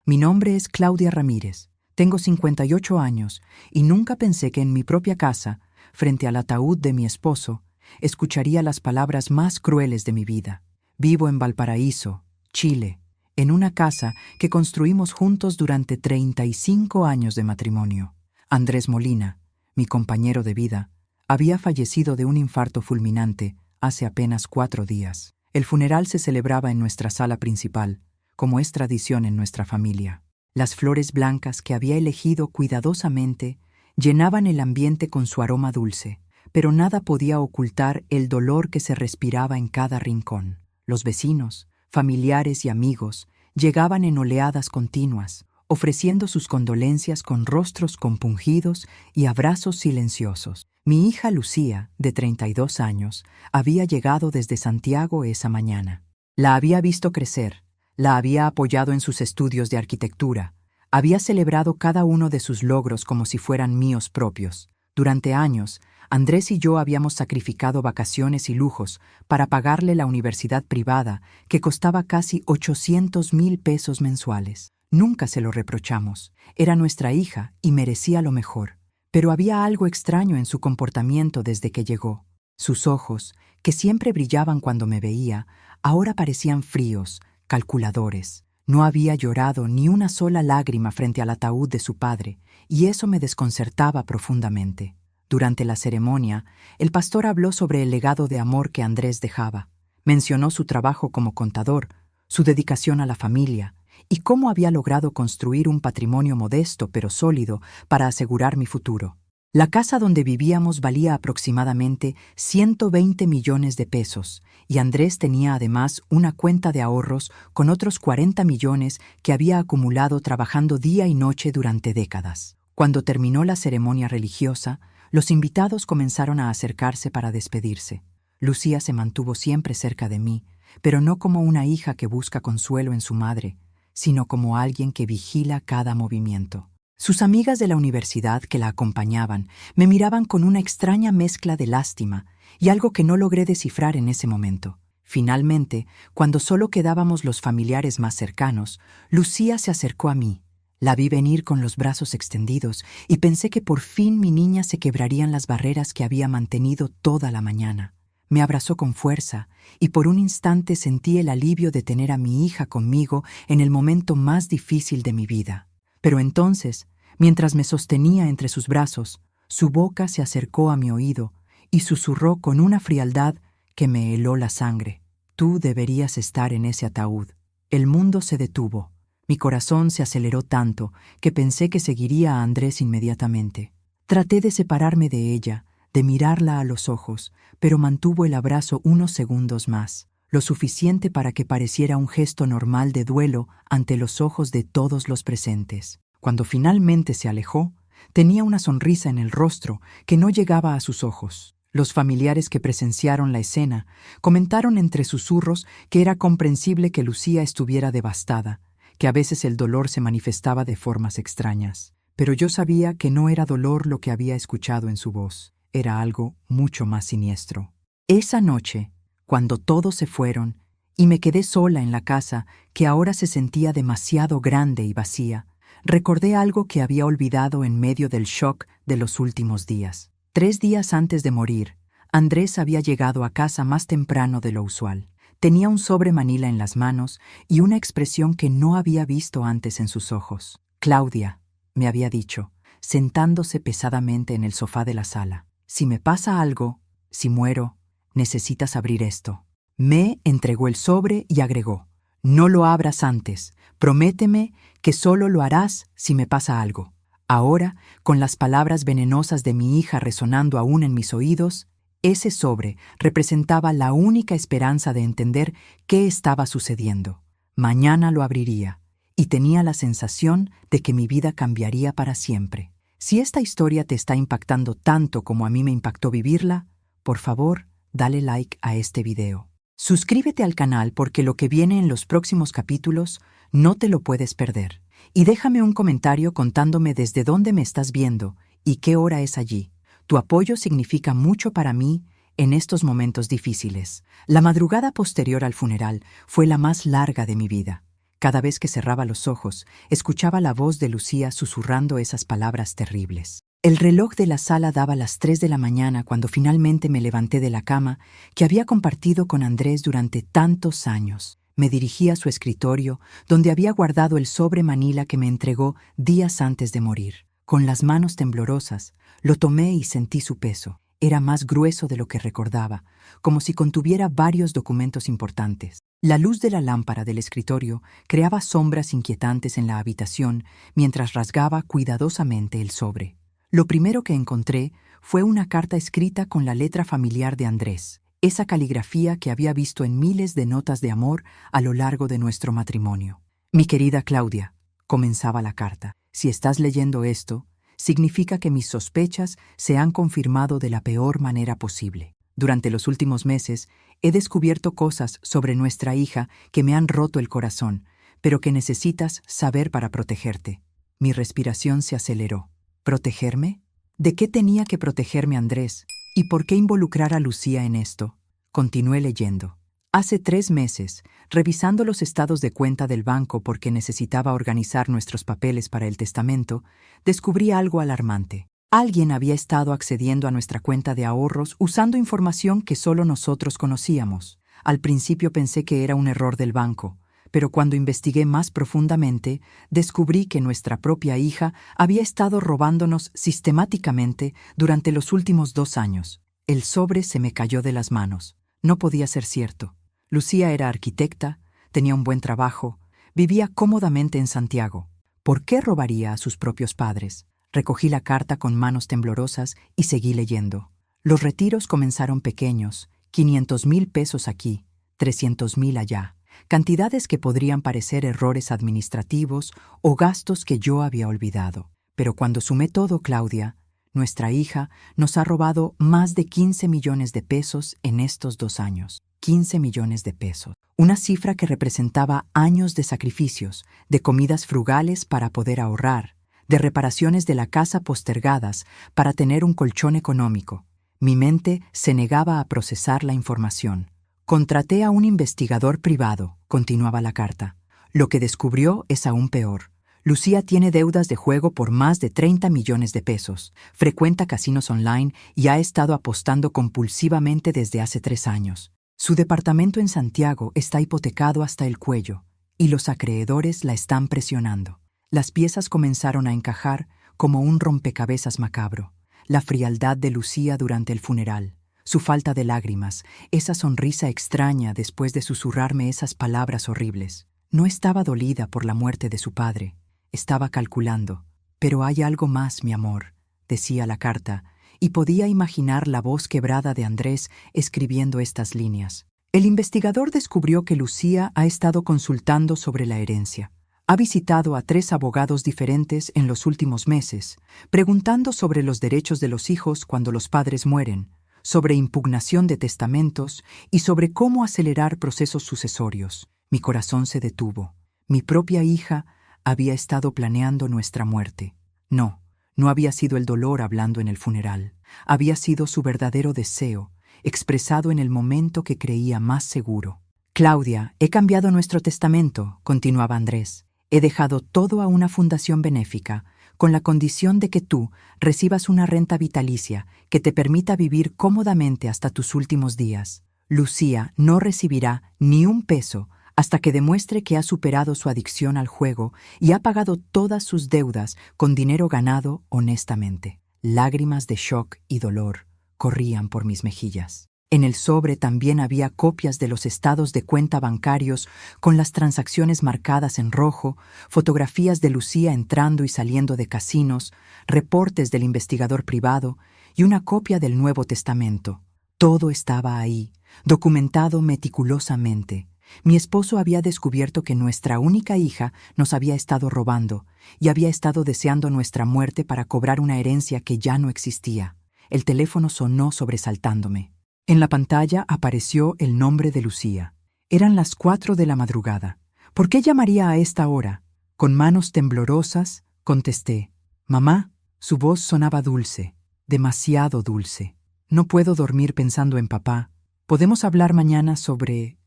Mi nombre es Claudia Ramírez, tengo 58 años y nunca pensé que en mi propia casa, frente al ataúd de mi esposo, escucharía las palabras más crueles de mi vida. Vivo en Valparaíso, Chile, en una casa que construimos juntos durante 35 años de matrimonio. Andrés Molina, mi compañero de vida, había fallecido de un infarto fulminante hace apenas 4 días. El funeral se celebraba en nuestra sala principal, como es tradición en nuestra familia. Las flores blancas que había elegido cuidadosamente llenaban el ambiente con su aroma dulce, pero nada podía ocultar el dolor que se respiraba en cada rincón. Los vecinos, familiares y amigos llegaban en oleadas continuas, ofreciendo sus condolencias con rostros compungidos y abrazos silenciosos. Mi hija Lucía, de 32 años, había llegado desde Santiago esa mañana. La había visto crecer, la había apoyado en sus estudios de arquitectura, había celebrado cada uno de sus logros como si fueran míos propios. Durante años, Andrés y yo habíamos sacrificado vacaciones y lujos para pagarle la universidad privada que costaba casi 800,000 pesos mensuales. Nunca se lo reprochamos. Era nuestra hija y merecía lo mejor. Pero había algo extraño en su comportamiento desde que llegó. Sus ojos, que siempre brillaban cuando me veía, ahora parecían fríos, calculadores. No había llorado ni una sola lágrima frente al ataúd de su padre, y eso me desconcertaba profundamente. Durante la ceremonia, el pastor habló sobre el legado de amor que Andrés dejaba. Mencionó su trabajo como contador, su dedicación a la familia, y cómo había logrado construir un patrimonio modesto pero sólido para asegurar mi futuro. La casa donde vivíamos valía aproximadamente 120 millones de pesos, y Andrés tenía además una cuenta de ahorros con otros 40 millones que había acumulado trabajando día y noche durante décadas. Cuando terminó la ceremonia religiosa, los invitados comenzaron a acercarse para despedirse. Lucía se mantuvo siempre cerca de mí, pero no como una hija que busca consuelo en su madre, sino como alguien que vigila cada movimiento. Sus amigas de la universidad que la acompañaban me miraban con una extraña mezcla de lástima y algo que no logré descifrar en ese momento. Finalmente, cuando solo quedábamos los familiares más cercanos, Lucía se acercó a mí. La vi venir con los brazos extendidos y pensé que por fin mi niña se quebrarían las barreras que había mantenido toda la mañana. Me abrazó con fuerza y por un instante sentí el alivio de tener a mi hija conmigo en el momento más difícil de mi vida. Pero entonces, mientras me sostenía entre sus brazos, su boca se acercó a mi oído y susurró con una frialdad que me heló la sangre. Tú deberías estar en ese ataúd. El mundo se detuvo. Mi corazón se aceleró tanto que pensé que seguiría a Andrés inmediatamente. Traté de separarme de ella, de mirarla a los ojos, pero mantuvo el abrazo unos segundos más, lo suficiente para que pareciera un gesto normal de duelo ante los ojos de todos los presentes. Cuando finalmente se alejó, tenía una sonrisa en el rostro que no llegaba a sus ojos. Los familiares que presenciaron la escena comentaron entre susurros que era comprensible que Lucía estuviera devastada, que a veces el dolor se manifestaba de formas extrañas. Pero yo sabía que no era dolor lo que había escuchado en su voz, era algo mucho más siniestro. Esa noche, cuando todos se fueron y me quedé sola en la casa que ahora se sentía demasiado grande y vacía, recordé algo que había olvidado en medio del shock de los últimos días. 3 días antes de morir, Andrés había llegado a casa más temprano de lo usual. Tenía un sobre manila en las manos y una expresión que no había visto antes en sus ojos. Claudia, me había dicho, sentándose pesadamente en el sofá de la sala. Si me pasa algo, si muero, necesitas abrir esto. Me entregó el sobre y agregó, no lo abras antes, prométeme que solo lo harás si me pasa algo. Ahora, con las palabras venenosas de mi hija resonando aún en mis oídos, ese sobre representaba la única esperanza de entender qué estaba sucediendo. Mañana lo abriría, y tenía la sensación de que mi vida cambiaría para siempre. Si esta historia te está impactando tanto como a mí me impactó vivirla, por favor, dale like a este video. Suscríbete al canal porque lo que viene en los próximos capítulos no te lo puedes perder. Y déjame un comentario contándome desde dónde me estás viendo y qué hora es allí. Tu apoyo significa mucho para mí en estos momentos difíciles. La madrugada posterior al funeral fue la más larga de mi vida. Cada vez que cerraba los ojos, escuchaba la voz de Lucía susurrando esas palabras terribles. El reloj de la sala daba las 3 de la mañana cuando finalmente me levanté de la cama que había compartido con Andrés durante tantos años. Me dirigí a su escritorio, donde había guardado el sobre manila que me entregó días antes de morir. Con las manos temblorosas, lo tomé y sentí su peso. Era más grueso de lo que recordaba, como si contuviera varios documentos importantes. La luz de la lámpara del escritorio creaba sombras inquietantes en la habitación mientras rasgaba cuidadosamente el sobre. Lo primero que encontré fue una carta escrita con la letra familiar de Andrés, esa caligrafía que había visto en miles de notas de amor a lo largo de nuestro matrimonio. Mi querida Claudia, comenzaba la carta, si estás leyendo esto, significa que mis sospechas se han confirmado de la peor manera posible. Durante los últimos meses he descubierto cosas sobre nuestra hija que me han roto el corazón, pero que necesitas saber para protegerte. Mi respiración se aceleró. ¿Protegerme? ¿De qué tenía que protegerme Andrés? ¿Y por qué involucrar a Lucía en esto? Continué leyendo. Hace 3 meses, revisando los estados de cuenta del banco porque necesitaba organizar nuestros papeles para el testamento, descubrí algo alarmante. Alguien había estado accediendo a nuestra cuenta de ahorros usando información que solo nosotros conocíamos. Al principio pensé que era un error del banco, pero cuando investigué más profundamente, descubrí que nuestra propia hija había estado robándonos sistemáticamente durante los últimos 2 años. El sobre se me cayó de las manos. No podía ser cierto. Lucía era arquitecta, tenía un buen trabajo, vivía cómodamente en Santiago. ¿Por qué robaría a sus propios padres? Recogí la carta con manos temblorosas y seguí leyendo. Los retiros comenzaron pequeños, 500,000 pesos aquí, 300,000 allá. Cantidades que podrían parecer errores administrativos o gastos que yo había olvidado. Pero cuando sumé todo, Claudia, nuestra hija nos ha robado más de 15 millones de pesos en estos 2 años. 15 millones de pesos. Una cifra que representaba años de sacrificios, de comidas frugales para poder ahorrar, de reparaciones de la casa postergadas para tener un colchón económico. Mi mente se negaba a procesar la información. Contraté a un investigador privado, continuaba la carta. Lo que descubrió es aún peor. Lucía tiene deudas de juego por más de 30 millones de pesos, frecuenta casinos online y ha estado apostando compulsivamente desde hace 3 años. Su departamento en Santiago está hipotecado hasta el cuello y los acreedores la están presionando. Las piezas comenzaron a encajar como un rompecabezas macabro. La frialdad de Lucía durante el funeral, su falta de lágrimas, esa sonrisa extraña después de susurrarme esas palabras horribles. No estaba dolida por la muerte de su padre, estaba calculando. Pero hay algo más, mi amor, decía la carta, y podía imaginar la voz quebrada de Andrés escribiendo estas líneas. El investigador descubrió que Lucía ha estado consultando sobre la herencia. Ha visitado a 3 abogados diferentes en los últimos meses, preguntando sobre los derechos de los hijos cuando los padres mueren, sobre impugnación de testamentos y sobre cómo acelerar procesos sucesorios. Mi corazón se detuvo. Mi propia hija había estado planeando nuestra muerte. No había sido el dolor hablando en el funeral. Había sido su verdadero deseo, expresado en el momento que creía más seguro. Claudia, he cambiado nuestro testamento, continuaba Andrés. He dejado todo a una fundación benéfica, con la condición de que tú recibas una renta vitalicia que te permita vivir cómodamente hasta tus últimos días. Lucía no recibirá ni un peso hasta que demuestre que ha superado su adicción al juego y ha pagado todas sus deudas con dinero ganado honestamente. Lágrimas de shock y dolor corrían por mis mejillas. En el sobre también había copias de los estados de cuenta bancarios con las transacciones marcadas en rojo, fotografías de Lucía entrando y saliendo de casinos, reportes del investigador privado y una copia del Nuevo Testamento. Todo estaba ahí, documentado meticulosamente. Mi esposo había descubierto que nuestra única hija nos había estado robando y había estado deseando nuestra muerte para cobrar una herencia que ya no existía. El teléfono sonó sobresaltándome. En la pantalla apareció el nombre de Lucía. Eran las 4 de la madrugada. ¿Por qué llamaría a esta hora? Con manos temblorosas, contesté. Mamá, su voz sonaba dulce, demasiado dulce. No puedo dormir pensando en papá. ¿Podemos hablar mañana sobre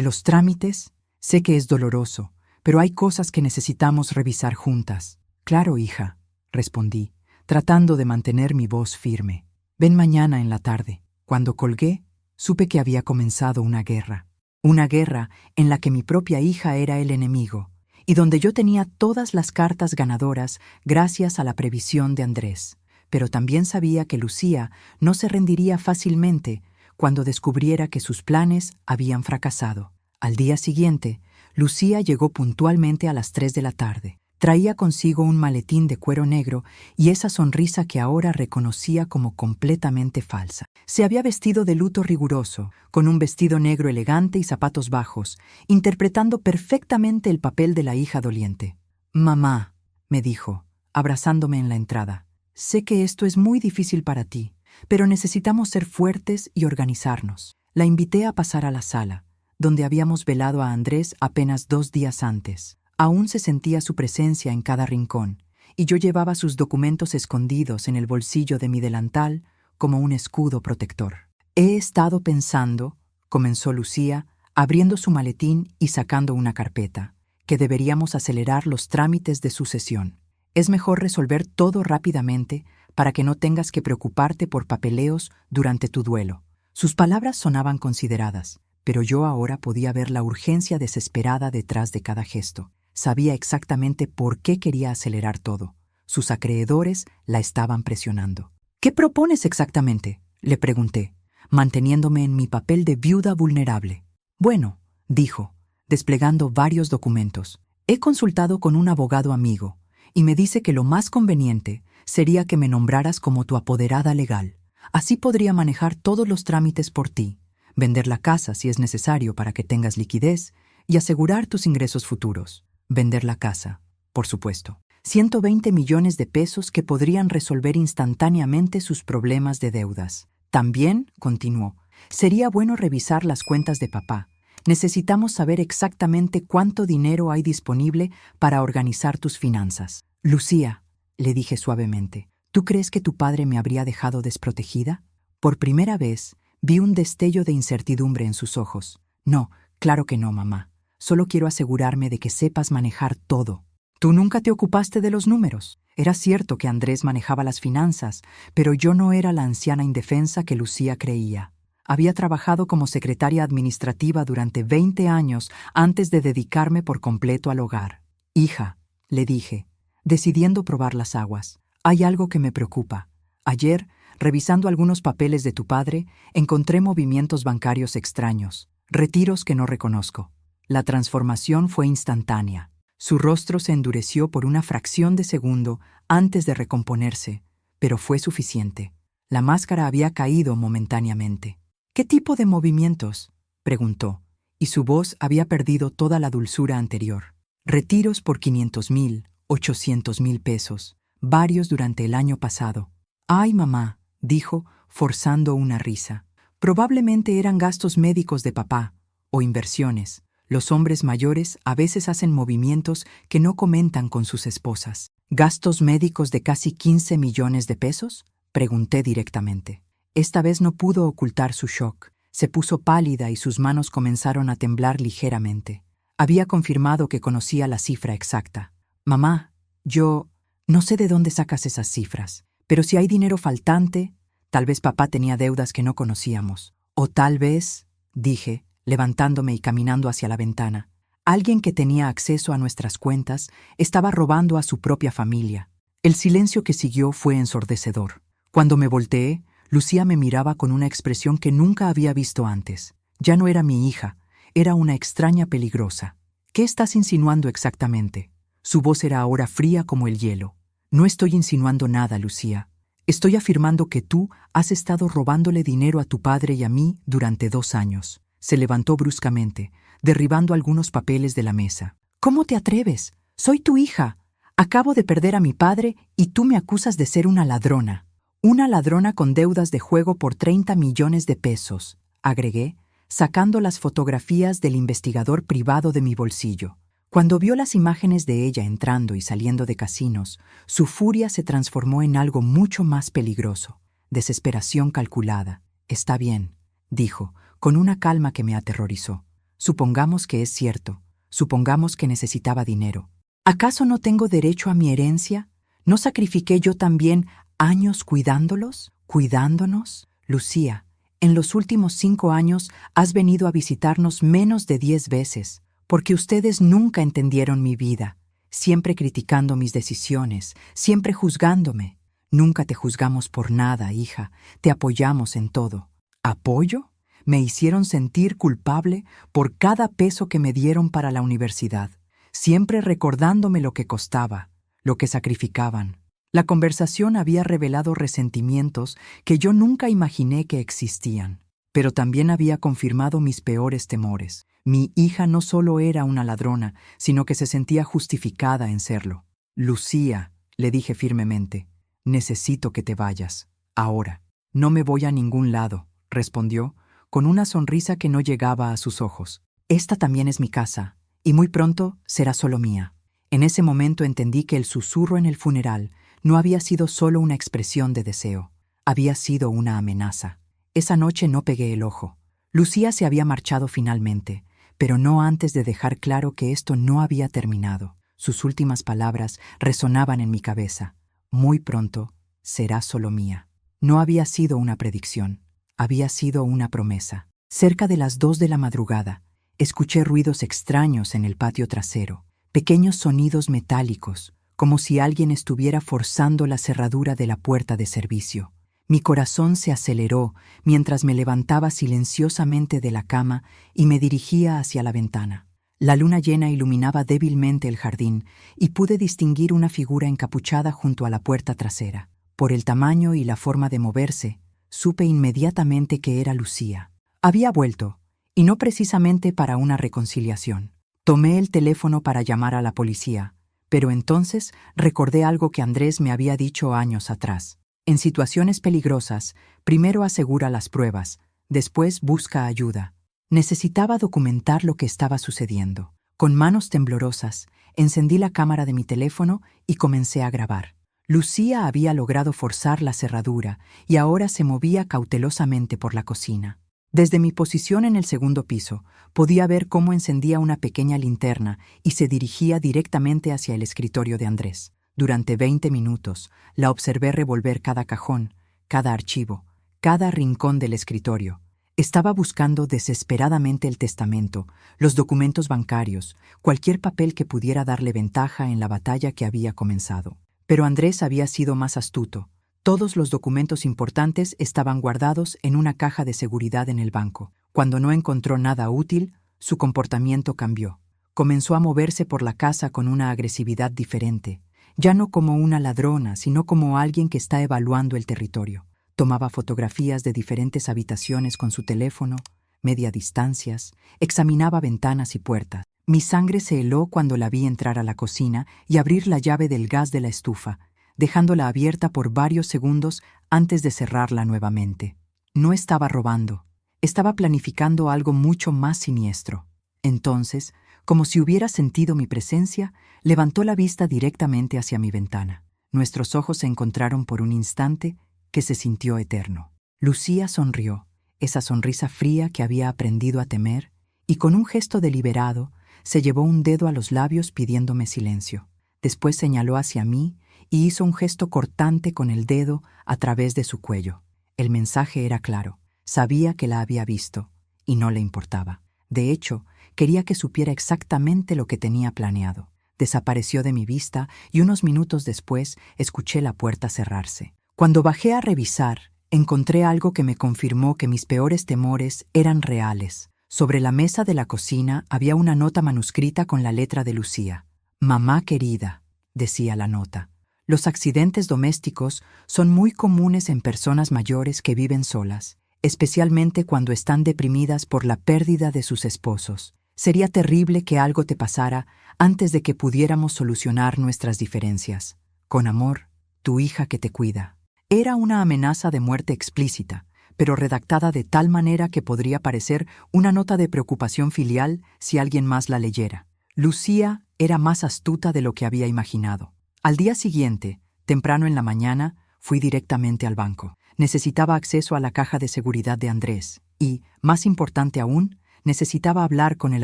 los trámites? Sé que es doloroso, pero hay cosas que necesitamos revisar juntas. Claro, hija, respondí, tratando de mantener mi voz firme. Ven mañana en la tarde. Cuando colgué, supe que había comenzado una guerra. Una guerra en la que mi propia hija era el enemigo, y donde yo tenía todas las cartas ganadoras gracias a la previsión de Andrés. Pero también sabía que Lucía no se rendiría fácilmente cuando descubriera que sus planes habían fracasado. Al día siguiente, Lucía llegó puntualmente a las 3 de la tarde. Traía consigo un maletín de cuero negro y esa sonrisa que ahora reconocía como completamente falsa. Se había vestido de luto riguroso, con un vestido negro elegante y zapatos bajos, interpretando perfectamente el papel de la hija doliente. «Mamá», me dijo, abrazándome en la entrada, «sé que esto es muy difícil para ti, pero necesitamos ser fuertes y organizarnos». La invité a pasar a la sala, donde habíamos velado a Andrés apenas 2 días antes. Aún se sentía su presencia en cada rincón, y yo llevaba sus documentos escondidos en el bolsillo de mi delantal como un escudo protector. «He estado pensando», comenzó Lucía, abriendo su maletín y sacando una carpeta, «que deberíamos acelerar los trámites de sucesión. Es mejor resolver todo rápidamente para que no tengas que preocuparte por papeleos durante tu duelo». Sus palabras sonaban consideradas, pero yo ahora podía ver la urgencia desesperada detrás de cada gesto. Sabía exactamente por qué quería acelerar todo. Sus acreedores la estaban presionando. «¿Qué propones exactamente?», le pregunté, manteniéndome en mi papel de viuda vulnerable. «Bueno», dijo, desplegando varios documentos. «He consultado con un abogado amigo y me dice que lo más conveniente sería que me nombraras como tu apoderada legal. Así podría manejar todos los trámites por ti, vender la casa si es necesario para que tengas liquidez y asegurar tus ingresos futuros». Vender la casa, por supuesto. 120 millones de pesos que podrían resolver instantáneamente sus problemas de deudas. También, continuó, sería bueno revisar las cuentas de papá. Necesitamos saber exactamente cuánto dinero hay disponible para organizar tus finanzas. «Lucía», le dije suavemente, «¿tú crees que tu padre me habría dejado desprotegida?» Por primera vez, vi un destello de incertidumbre en sus ojos. «No, claro que no, mamá. Solo quiero asegurarme de que sepas manejar todo. Tú nunca te ocupaste de los números. Era cierto que Andrés manejaba las finanzas, pero yo no era la anciana indefensa que Lucía creía. Había trabajado como secretaria administrativa durante 20 años antes de dedicarme por completo al hogar. «Hija», le dije, decidiendo probar las aguas, «hay algo que me preocupa. Ayer, revisando algunos papeles de tu padre, encontré movimientos bancarios extraños, retiros que no reconozco». La transformación fue instantánea. Su rostro se endureció por una fracción de segundo antes de recomponerse, pero fue suficiente. La máscara había caído momentáneamente. «¿Qué tipo de movimientos?», preguntó, y su voz había perdido toda la dulzura anterior. «Retiros por 500,000, 800,000 pesos, varios durante el año pasado». «Ay, mamá», dijo, forzando una risa. «Probablemente eran gastos médicos de papá, o inversiones. Los hombres mayores a veces hacen movimientos que no comentan con sus esposas». «¿Gastos médicos de casi 15 millones de pesos?», pregunté directamente. Esta vez no pudo ocultar su shock. Se puso pálida y sus manos comenzaron a temblar ligeramente. Había confirmado que conocía la cifra exacta. «Mamá, yo no sé de dónde sacas esas cifras, pero si hay dinero faltante, tal vez papá tenía deudas que no conocíamos. O tal vez», dije, levantándome y caminando hacia la ventana, «alguien que tenía acceso a nuestras cuentas estaba robando a su propia familia». El silencio que siguió fue ensordecedor. Cuando me volteé, Lucía me miraba con una expresión que nunca había visto antes. Ya no era mi hija, era una extraña peligrosa. «¿Qué estás insinuando exactamente?». Su voz era ahora fría como el hielo. «No estoy insinuando nada, Lucía. Estoy afirmando que tú has estado robándole dinero a tu padre y a mí durante 2 años». Se levantó bruscamente, derribando algunos papeles de la mesa. «¿Cómo te atreves? Soy tu hija. Acabo de perder a mi padre y tú me acusas de ser una ladrona». «Una ladrona con deudas de juego por 30 millones de pesos», agregué, sacando las fotografías del investigador privado de mi bolsillo. Cuando vio las imágenes de ella entrando y saliendo de casinos, su furia se transformó en algo mucho más peligroso. Desesperación calculada. «Está bien», dijo, con una calma que me aterrorizó. «Supongamos que es cierto. Supongamos que necesitaba dinero. ¿Acaso no tengo derecho a mi herencia? ¿No sacrifiqué yo también años cuidándolos? ¿Cuidándonos? Lucía, en los últimos 5 años has venido a visitarnos menos de 10 veces, porque ustedes nunca entendieron mi vida, siempre criticando mis decisiones, siempre juzgándome. Nunca te juzgamos por nada, hija, te apoyamos en todo. ¿Apoyo? Me hicieron sentir culpable por cada peso que me dieron para la universidad, siempre recordándome lo que costaba, lo que sacrificaban. La conversación había revelado resentimientos que yo nunca imaginé que existían, pero también había confirmado mis peores temores. Mi hija no solo era una ladrona, sino que se sentía justificada en serlo. Lucía, le dije firmemente, necesito que te vayas, ahora. No me voy a ningún lado, respondió, con una sonrisa que no llegaba a sus ojos. Esta también es mi casa, y muy pronto será solo mía. En ese momento entendí que el susurro en el funeral no había sido solo una expresión de deseo, había sido una amenaza. Esa noche no pegué el ojo. Lucía se había marchado finalmente, pero no antes de dejar claro que esto no había terminado. Sus últimas palabras resonaban en mi cabeza. Muy pronto será solo mía. No había sido una predicción, había sido una promesa. Cerca de las 2 de la madrugada, escuché ruidos extraños en el patio trasero, pequeños sonidos metálicos, como si alguien estuviera forzando la cerradura de la puerta de servicio. Mi corazón se aceleró mientras me levantaba silenciosamente de la cama y me dirigía hacia la ventana. La luna llena iluminaba débilmente el jardín y pude distinguir una figura encapuchada junto a la puerta trasera. Por el tamaño y la forma de moverse, supe inmediatamente que era Lucía. Había vuelto, y no precisamente para una reconciliación. Tomé el teléfono para llamar a la policía, pero entonces recordé algo que Andrés me había dicho años atrás. En situaciones peligrosas, primero asegura las pruebas, después busca ayuda. Necesitaba documentar lo que estaba sucediendo. Con manos temblorosas, encendí la cámara de mi teléfono y comencé a grabar. Lucía había logrado forzar la cerradura y ahora se movía cautelosamente por la cocina. Desde mi posición en el segundo piso, podía ver cómo encendía una pequeña linterna y se dirigía directamente hacia el escritorio de Andrés. Durante 20 minutos, la observé revolver cada cajón, cada archivo, cada rincón del escritorio. Estaba buscando desesperadamente el testamento, los documentos bancarios, cualquier papel que pudiera darle ventaja en la batalla que había comenzado. Pero Andrés había sido más astuto. Todos los documentos importantes estaban guardados en una caja de seguridad en el banco. Cuando no encontró nada útil, su comportamiento cambió. Comenzó a moverse por la casa con una agresividad diferente, ya no como una ladrona, sino como alguien que está evaluando el territorio. Tomaba fotografías de diferentes habitaciones con su teléfono, media distancias, examinaba ventanas y puertas. Mi sangre se heló cuando la vi entrar a la cocina y abrir la llave del gas de la estufa, dejándola abierta por varios segundos antes de cerrarla nuevamente. No estaba robando, estaba planificando algo mucho más siniestro. Entonces, como si hubiera sentido mi presencia, levantó la vista directamente hacia mi ventana. Nuestros ojos se encontraron por un instante que se sintió eterno. Lucía sonrió, esa sonrisa fría que había aprendido a temer, y con un gesto deliberado se llevó un dedo a los labios pidiéndome silencio. Después señaló hacia mí y hizo un gesto cortante con el dedo a través de su cuello. El mensaje era claro. Sabía que la había visto y no le importaba. De hecho, quería que supiera exactamente lo que tenía planeado. Desapareció de mi vista y unos minutos después escuché la puerta cerrarse. Cuando bajé a revisar, encontré algo que me confirmó que mis peores temores eran reales. Sobre la mesa de la cocina había una nota manuscrita con la letra de Lucía. «Mamá querida», decía la nota. Los accidentes domésticos son muy comunes en personas mayores que viven solas, especialmente cuando están deprimidas por la pérdida de sus esposos. Sería terrible que algo te pasara antes de que pudiéramos solucionar nuestras diferencias. Con amor, tu hija que te cuida. Era una amenaza de muerte explícita, pero redactada de tal manera que podría parecer una nota de preocupación filial si alguien más la leyera. Lucía era más astuta de lo que había imaginado. Al día siguiente, temprano en la mañana, fui directamente al banco. Necesitaba acceso a la caja de seguridad de Andrés y, más importante aún, necesitaba hablar con el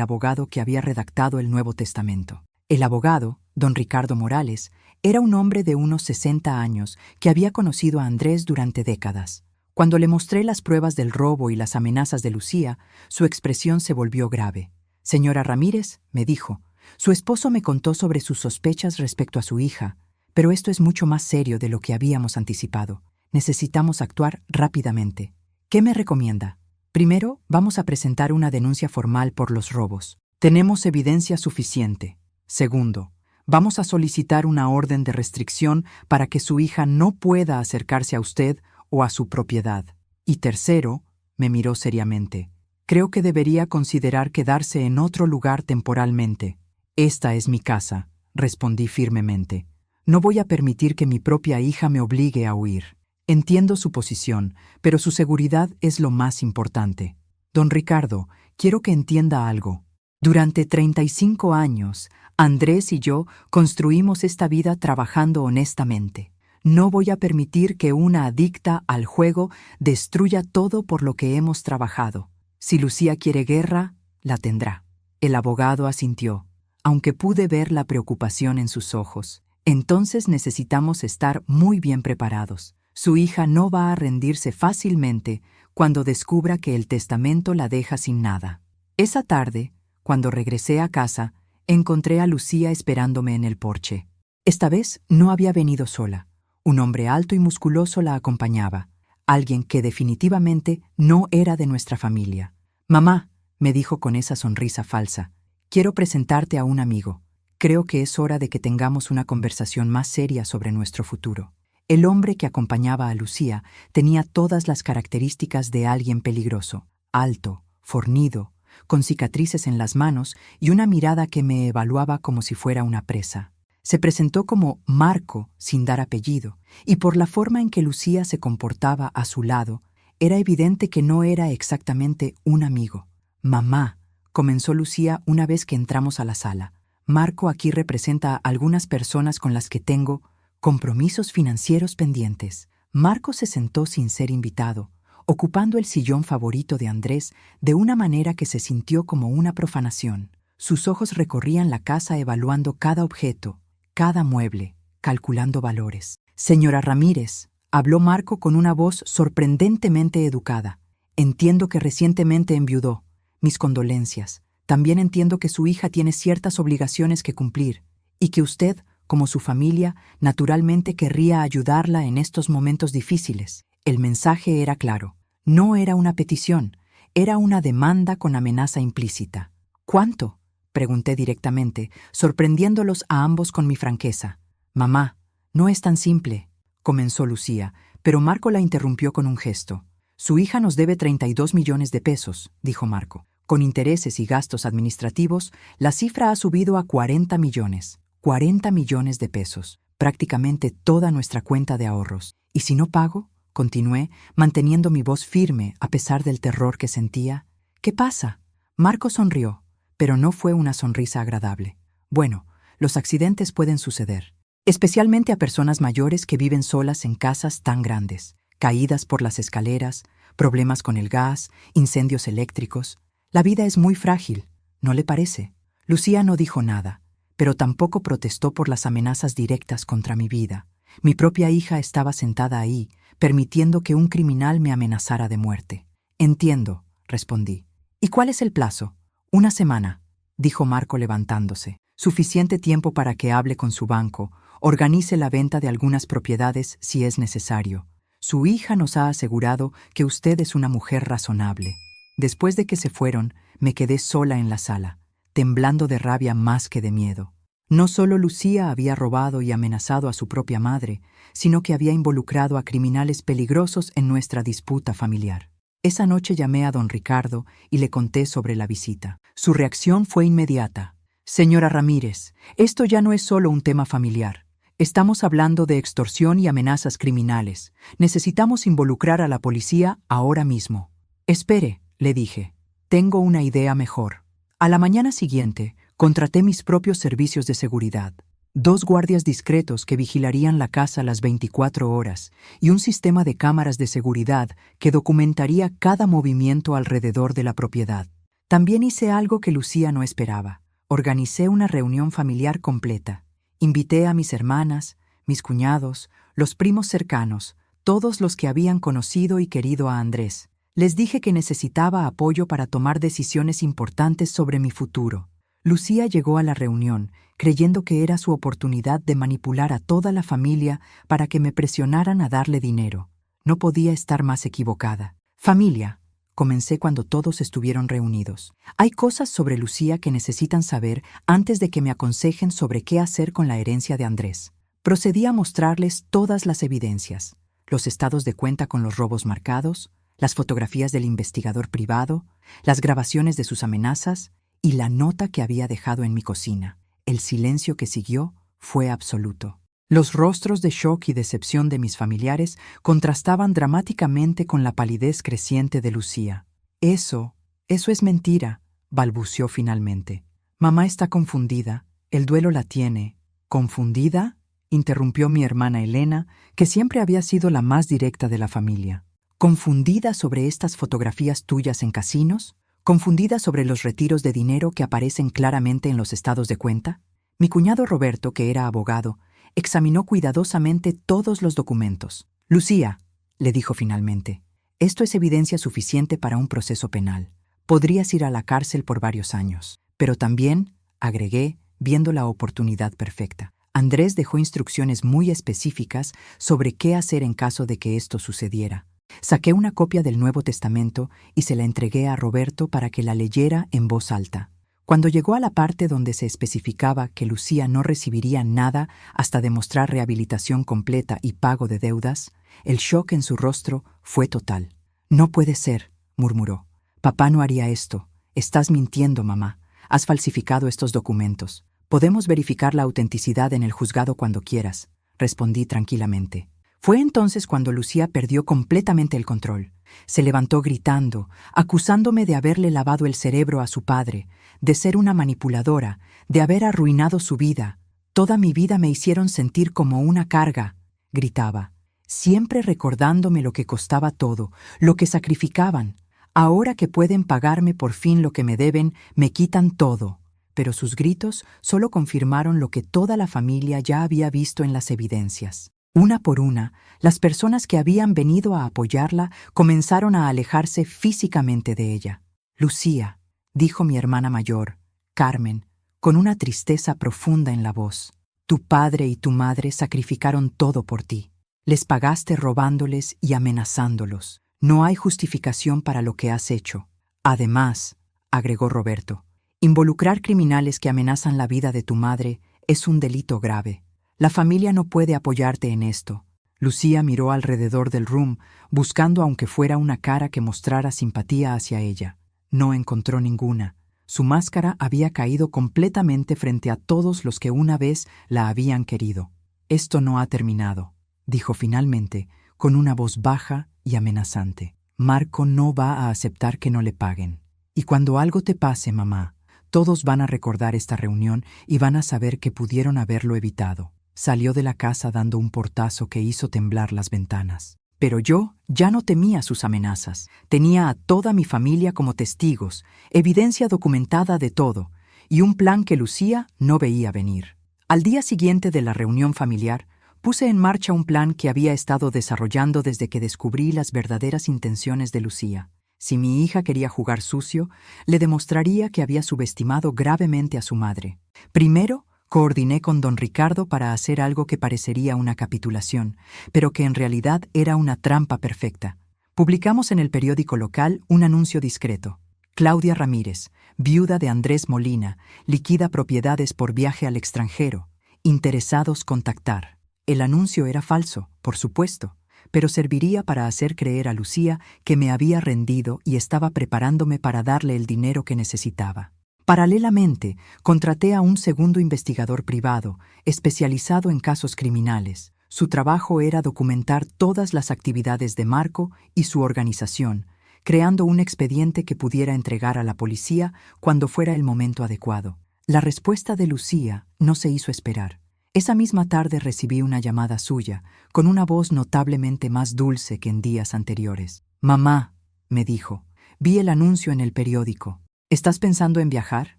abogado que había redactado el Nuevo Testamento. El abogado, don Ricardo Morales, era un hombre de unos 60 años que había conocido a Andrés durante décadas. Cuando le mostré las pruebas del robo y las amenazas de Lucía, su expresión se volvió grave. «Señora Ramírez», me dijo, «su esposo me contó sobre sus sospechas respecto a su hija, pero esto es mucho más serio de lo que habíamos anticipado. Necesitamos actuar rápidamente. ¿Qué me recomienda?» «Primero, vamos a presentar una denuncia formal por los robos. Tenemos evidencia suficiente. Segundo, vamos a solicitar una orden de restricción para que su hija no pueda acercarse a usted o a su propiedad. Y tercero», me miró seriamente, «creo que debería considerar quedarse en otro lugar temporalmente». «Esta es mi casa», respondí firmemente. «No voy a permitir que mi propia hija me obligue a huir. Entiendo su posición, pero su seguridad es lo más importante. Don Ricardo, quiero que entienda algo. Durante 35 años, Andrés y yo construimos esta vida trabajando honestamente. No voy a permitir que una adicta al juego destruya todo por lo que hemos trabajado. Si Lucía quiere guerra, la tendrá». El abogado asintió, aunque pude ver la preocupación en sus ojos. «Entonces necesitamos estar muy bien preparados. Su hija no va a rendirse fácilmente cuando descubra que el testamento la deja sin nada». Esa tarde, cuando regresé a casa, encontré a Lucía esperándome en el porche. Esta vez no había venido sola. Un hombre alto y musculoso la acompañaba, alguien que definitivamente no era de nuestra familia. «Mamá», me dijo con esa sonrisa falsa, «quiero presentarte a un amigo. Creo que es hora de que tengamos una conversación más seria sobre nuestro futuro». El hombre que acompañaba a Lucía tenía todas las características de alguien peligroso: alto, fornido, con cicatrices en las manos y una mirada que me evaluaba como si fuera una presa. Se presentó como Marco, sin dar apellido, y por la forma en que Lucía se comportaba a su lado, era evidente que no era exactamente un amigo. «Mamá», comenzó Lucía una vez que entramos a la sala, «Marco aquí representa a algunas personas con las que tengo compromisos financieros pendientes». Marco se sentó sin ser invitado, ocupando el sillón favorito de Andrés de una manera que se sintió como una profanación. Sus ojos recorrían la casa evaluando cada objeto, cada mueble, calculando valores. «Señora Ramírez», habló Marco con una voz sorprendentemente educada, «entiendo que recientemente enviudó. Mis condolencias. También entiendo que su hija tiene ciertas obligaciones que cumplir y que usted, como su familia, naturalmente querría ayudarla en estos momentos difíciles». El mensaje era claro. No era una petición, era una demanda con amenaza implícita. «¿Cuánto?», pregunté directamente, sorprendiéndolos a ambos con mi franqueza. «Mamá, no es tan simple», comenzó Lucía, pero Marco la interrumpió con un gesto. «Su hija nos debe 32 millones de pesos», dijo Marco. «Con intereses y gastos administrativos, la cifra ha subido a 40 millones. 40 millones de pesos, prácticamente toda nuestra cuenta de ahorros. ¿Y si no pago?», continué, manteniendo mi voz firme a pesar del terror que sentía. «¿Qué pasa?». Marco sonrió, pero no fue una sonrisa agradable. «Bueno, los accidentes pueden suceder, especialmente a personas mayores que viven solas en casas tan grandes. Caídas por las escaleras, problemas con el gas, incendios eléctricos. La vida es muy frágil, ¿no le parece?». Lucía no dijo nada, pero tampoco protestó por las amenazas directas contra mi vida. Mi propia hija estaba sentada ahí, permitiendo que un criminal me amenazara de muerte. «Entiendo», respondí. «¿Y cuál es el plazo?». «Una semana», dijo Marco levantándose. «Suficiente tiempo para que hable con su banco, organice la venta de algunas propiedades si es necesario. Su hija nos ha asegurado que usted es una mujer razonable». Después de que se fueron, me quedé sola en la sala, temblando de rabia más que de miedo. No solo Lucía había robado y amenazado a su propia madre, sino que había involucrado a criminales peligrosos en nuestra disputa familiar. Esa noche llamé a don Ricardo y le conté sobre la visita. Su reacción fue inmediata. «Señora Ramírez, esto ya no es solo un tema familiar. Estamos hablando de extorsión y amenazas criminales. Necesitamos involucrar a la policía ahora mismo». «Espere», le dije. «Tengo una idea mejor». A la mañana siguiente, contraté mis propios servicios de seguridad. 2 guardias discretos que vigilarían la casa las 24 horas y un sistema de cámaras de seguridad que documentaría cada movimiento alrededor de la propiedad. También hice algo que Lucía no esperaba. Organicé una reunión familiar completa. Invité a mis hermanas, mis cuñados, los primos cercanos, todos los que habían conocido y querido a Andrés. Les dije que necesitaba apoyo para tomar decisiones importantes sobre mi futuro. Lucía llegó a la reunión, creyendo que era su oportunidad de manipular a toda la familia para que me presionaran a darle dinero. No podía estar más equivocada. Familia, comencé cuando todos estuvieron reunidos. Hay cosas sobre Lucía que necesitan saber antes de que me aconsejen sobre qué hacer con la herencia de Andrés. Procedí a mostrarles todas las evidencias: los estados de cuenta con los robos marcados, las fotografías del investigador privado, las grabaciones de sus amenazas y la nota que había dejado en mi cocina. El silencio que siguió fue absoluto. Los rostros de shock y decepción de mis familiares contrastaban dramáticamente con la palidez creciente de Lucía. Eso es mentira, balbuceó finalmente. Mamá está confundida, el duelo la tiene. ¿Confundida?, interrumpió mi hermana Elena, que siempre había sido la más directa de la familia. ¿Confundida sobre estas fotografías tuyas en casinos? ¿Confundida sobre los retiros de dinero que aparecen claramente en los estados de cuenta? Mi cuñado Roberto, que era abogado, examinó cuidadosamente todos los documentos. Lucía, le dijo finalmente, esto es evidencia suficiente para un proceso penal. Podrías ir a la cárcel por varios años. Pero también, agregué, viendo la oportunidad perfecta, Andrés dejó instrucciones muy específicas sobre qué hacer en caso de que esto sucediera. Saqué una copia del Nuevo Testamento y se la entregué a Roberto para que la leyera en voz alta. Cuando llegó a la parte donde se especificaba que Lucía no recibiría nada hasta demostrar rehabilitación completa y pago de deudas, el shock en su rostro fue total. «No puede ser», murmuró. «Papá no haría esto. Estás mintiendo, mamá. Has falsificado estos documentos. Podemos verificar la autenticidad en el juzgado cuando quieras», respondí tranquilamente. Fue entonces cuando Lucía perdió completamente el control. Se levantó gritando, acusándome de haberle lavado el cerebro a su padre, de ser una manipuladora, de haber arruinado su vida. «Toda mi vida me hicieron sentir como una carga», gritaba, siempre recordándome lo que costaba todo, lo que sacrificaban. «Ahora que pueden pagarme por fin lo que me deben, me quitan todo». Pero sus gritos solo confirmaron lo que toda la familia ya había visto en las evidencias. Una por una, las personas que habían venido a apoyarla comenzaron a alejarse físicamente de ella. «Lucía», dijo mi hermana mayor, Carmen, con una tristeza profunda en la voz, «tu padre y tu madre sacrificaron todo por ti. Les pagaste robándoles y amenazándolos. No hay justificación para lo que has hecho. Además», agregó Roberto, «involucrar criminales que amenazan la vida de tu madre es un delito grave. La familia no puede apoyarte en esto». Lucía miró alrededor del room, buscando aunque fuera una cara que mostrara simpatía hacia ella. No encontró ninguna. Su máscara había caído completamente frente a todos los que una vez la habían querido. «Esto no ha terminado», dijo finalmente, con una voz baja y amenazante. «Marco no va a aceptar que no le paguen. Y cuando algo te pase, mamá, todos van a recordar esta reunión y van a saber que pudieron haberlo evitado». Salió de la casa dando un portazo que hizo temblar las ventanas. Pero yo ya no temía sus amenazas. Tenía a toda mi familia como testigos, evidencia documentada de todo, y un plan que Lucía no veía venir. Al día siguiente de la reunión familiar, puse en marcha un plan que había estado desarrollando desde que descubrí las verdaderas intenciones de Lucía. Si mi hija quería jugar sucio, le demostraría que había subestimado gravemente a su madre. Primero, coordiné con don Ricardo para hacer algo que parecería una capitulación, pero que en realidad era una trampa perfecta. Publicamos en el periódico local un anuncio discreto. «Claudia Ramírez, viuda de Andrés Molina, liquida propiedades por viaje al extranjero. Interesados contactar». El anuncio era falso, por supuesto, pero serviría para hacer creer a Lucía que me había rendido y estaba preparándome para darle el dinero que necesitaba. Paralelamente, contraté a un segundo investigador privado, especializado en casos criminales. Su trabajo era documentar todas las actividades de Marco y su organización, creando un expediente que pudiera entregar a la policía cuando fuera el momento adecuado. La respuesta de Lucía no se hizo esperar. Esa misma tarde recibí una llamada suya, con una voz notablemente más dulce que en días anteriores. «Mamá», me dijo, «vi el anuncio en el periódico. ¿Estás pensando en viajar?